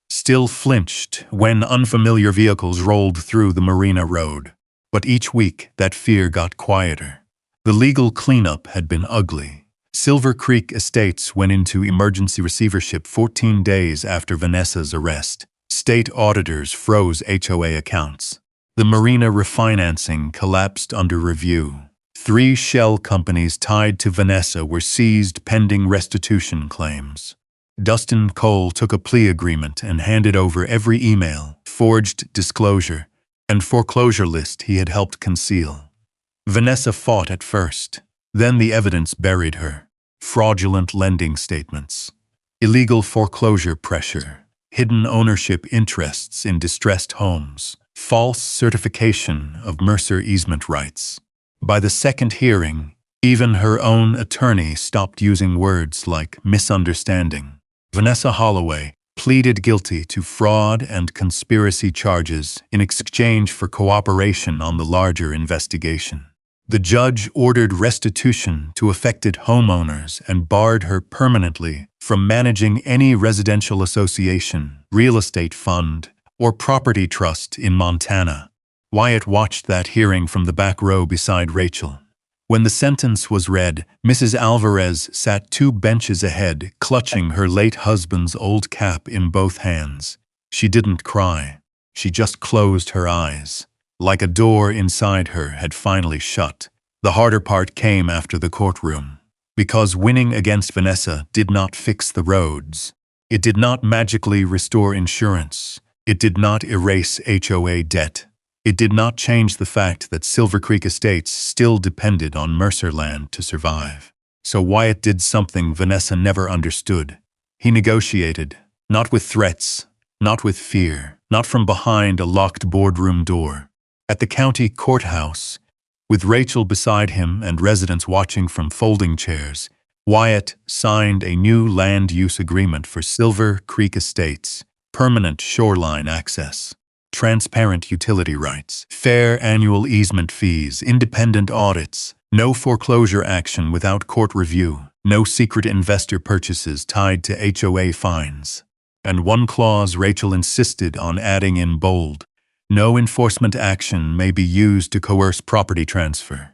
Still flinched when unfamiliar vehicles rolled through the Marina Road. But each week, that fear got quieter. The legal cleanup had been ugly. Silver Creek Estates went into emergency receivership 14 days after Vanessa's arrest. State auditors froze HOA accounts. The Marina refinancing collapsed under review. 3 shell companies tied to Vanessa were seized pending restitution claims. Dustin Cole took a plea agreement and handed over every email, forged disclosure, and foreclosure list he had helped conceal. Vanessa fought at first. Then the evidence buried her. Fraudulent lending statements, illegal foreclosure pressure, hidden ownership interests in distressed homes, false certification of Mercer easement rights. By the second hearing, even her own attorney stopped using words like misunderstanding. Vanessa Holloway pleaded guilty to fraud and conspiracy charges in exchange for cooperation on the larger investigation. The judge ordered restitution to affected homeowners and barred her permanently from managing any residential association, real estate fund, or property trust in Montana. Wyatt watched that hearing from the back row beside Rachel. When the sentence was read, Mrs. Alvarez sat 2 benches ahead, clutching her late husband's old cap in both hands. She didn't cry. She just closed her eyes, like a door inside her had finally shut. The harder part came after the courtroom. Because winning against Vanessa did not fix the roads. It did not magically restore insurance. It did not erase HOA debt. It did not change the fact that Silver Creek Estates still depended on Mercer land to survive. So Wyatt did something Vanessa never understood. He negotiated, not with threats, not with fear, not from behind a locked boardroom door. At the county courthouse, with Rachel beside him and residents watching from folding chairs, Wyatt signed a new land use agreement for Silver Creek Estates, permanent shoreline access, transparent utility rights, fair annual easement fees, independent audits, no foreclosure action without court review, no secret investor purchases tied to HOA fines. And one clause Rachel insisted on adding in bold: no enforcement action may be used to coerce property transfer.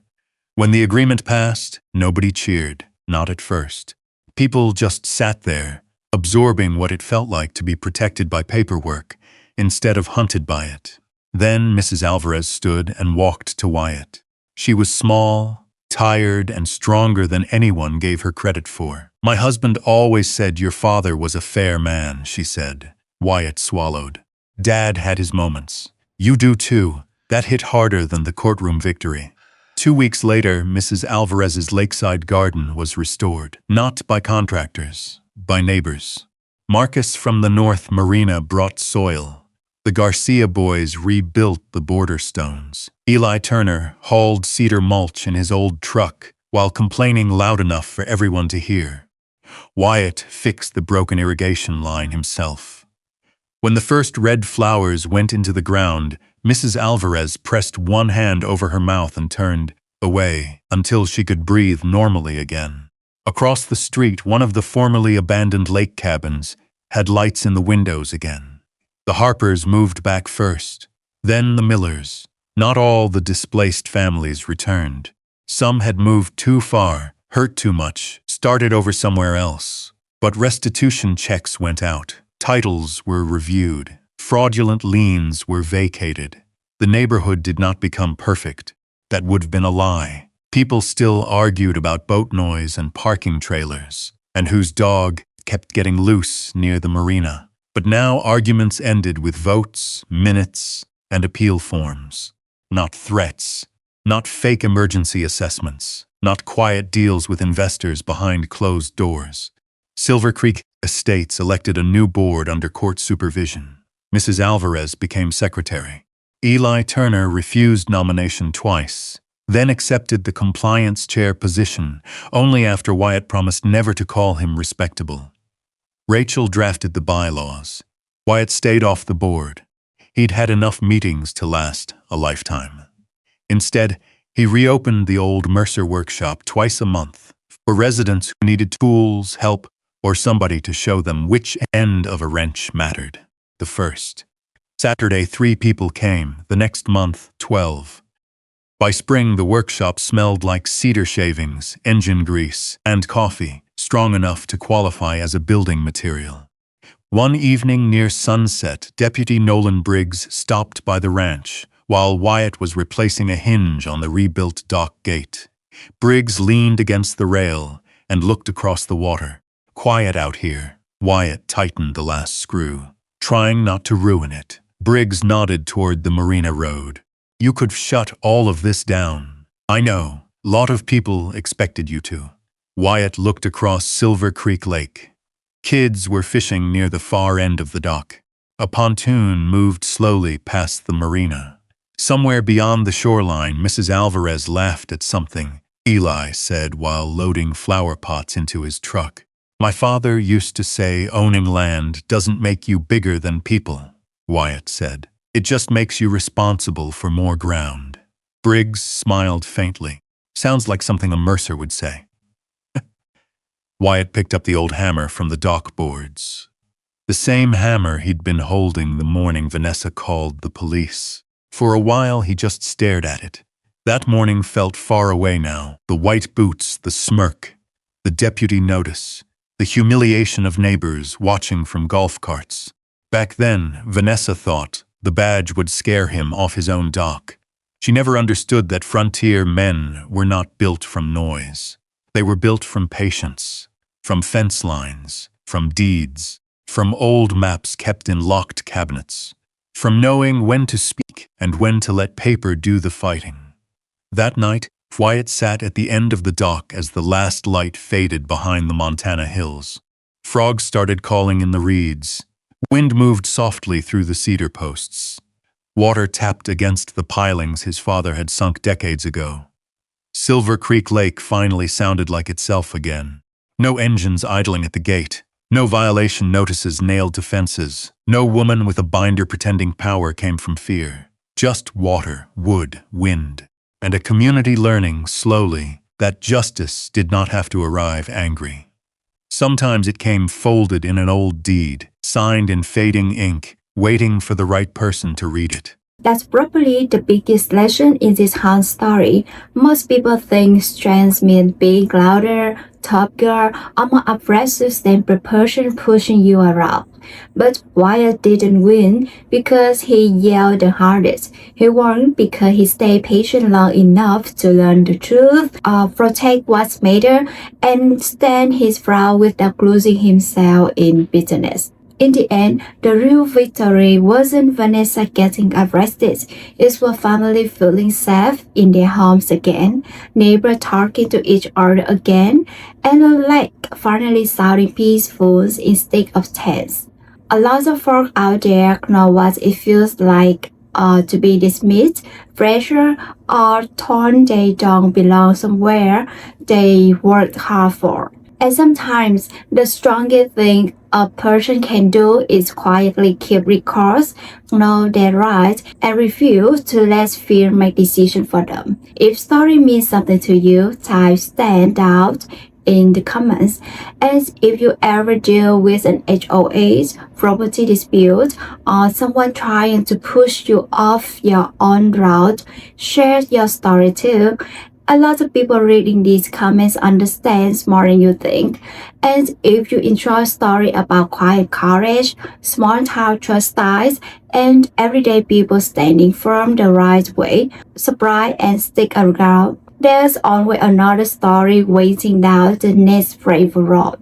When the agreement passed, nobody cheered, not at first. People just sat there, absorbing what it felt like to be protected by paperwork, instead of hunted by it. Then Mrs. Alvarez stood and walked to Wyatt. She was small, tired, and stronger than anyone gave her credit for. "My husband always said your father was a fair man," she said. Wyatt swallowed. "Dad had his moments. You do too." That hit harder than the courtroom victory. 2 weeks later, Mrs. Alvarez's lakeside garden was restored. Not by contractors, by neighbors. Marcus from the North Marina brought soil. The Garcia boys rebuilt the border stones. Eli Turner hauled cedar mulch in his old truck while complaining loud enough for everyone to hear. Wyatt fixed the broken irrigation line himself. When the first red flowers went into the ground, Mrs. Alvarez pressed one hand over her mouth and turned away until she could breathe normally again. Across the street, one of the formerly abandoned lake cabins had lights in the windows again. The Harpers moved back first, then the Millers. Not all the displaced families returned. Some had moved too far, hurt too much, started over somewhere else. But restitution checks went out. Titles were reviewed. Fraudulent liens were vacated. The neighborhood did not become perfect. That would have been a lie. People still argued about boat noise and parking trailers, and whose dog kept getting loose near the marina. But now arguments ended with votes, minutes, and appeal forms. Not threats, not fake emergency assessments, not quiet deals with investors behind closed doors. Silver Creek Estates elected a new board under court supervision. Mrs. Alvarez became secretary. Eli Turner refused nomination twice, then accepted the compliance chair position only after Wyatt promised never to call him respectable. Rachel drafted the bylaws. Wyatt stayed off the board. He'd had enough meetings to last a lifetime. Instead, he reopened the old Mercer workshop twice a month for residents who needed tools, help, or somebody to show them which end of a wrench mattered. The first Saturday, 3 people came. The next month, 12. By spring, the workshop smelled like cedar shavings, engine grease, and coffee, strong enough to qualify as a building material. One evening near sunset, Deputy Nolan Briggs stopped by the ranch while Wyatt was replacing a hinge on the rebuilt dock gate. Briggs leaned against the rail and looked across the water. Quiet out here. Wyatt tightened the last screw, trying not to ruin it. Briggs nodded toward the Marina Road. You could shut all of this down. I know. Lot of people expected you to. Wyatt looked across Silver Creek Lake. Kids were fishing near the far end of the dock. A pontoon moved slowly past the marina. Somewhere beyond the shoreline, Mrs. Alvarez laughed at something Eli said while loading flower pots into his truck. My father used to say owning land doesn't make you bigger than people, Wyatt said. It just makes you responsible for more ground. Briggs smiled faintly. Sounds like something a Mercer would say. Wyatt picked up the old hammer from the dock boards. The same hammer he'd been holding the morning Vanessa called the police. For a while, he just stared at it. That morning felt far away now. The white boots, the smirk, the deputy notice, the humiliation of neighbors watching from golf carts. Back then, Vanessa thought the badge would scare him off his own dock. She never understood that frontier men were not built from noise. They were built from patience, from fence lines, from deeds, from old maps kept in locked cabinets, from knowing when to speak and when to let paper do the fighting. That night, Wyatt sat at the end of the dock as the last light faded behind the Montana hills. Frogs started calling in the reeds. Wind moved softly through the cedar posts. Water tapped against the pilings his father had sunk decades ago. Silver Creek Lake finally sounded like itself again. No engines idling at the gate. No violation notices nailed to fences. No woman with a binder pretending power came from fear. Just water, wood, wind, and a community learning, slowly, that justice did not have to arrive angry. Sometimes it came folded in an old deed, signed in fading ink, waiting for the right person to read it. That's probably the biggest lesson in this hunt story. Most people think strength means being louder, tougher, or more aggressive than the person pushing you around. But Wyatt didn't win because he yelled the hardest. He won because he stayed patient long enough to learn the truth, protect what's matter, and stand his ground without losing himself in bitterness. In the end, the real victory wasn't Vanessa getting arrested. It was family feeling safe in their homes again, neighbors talking to each other again, and a lake finally sounding peaceful instead of tense. A lot of folk out there know what it feels like to be dismissed, pressured, or told they don't belong somewhere they worked hard for. And sometimes the strongest thing a person can do is quietly keep records, know their rights, and refuse to let fear make decisions for them. If story means something to you, type stand out in the comments. And if you ever deal with an HOA, property dispute, or someone trying to push you off your own route, share your story too. A lot of people reading these comments understands more than you think. And if you enjoy stories about quiet courage, small town trust styles, and everyday people standing firm the right way, subscribe and stick around. There's always another story waiting down the next brave road.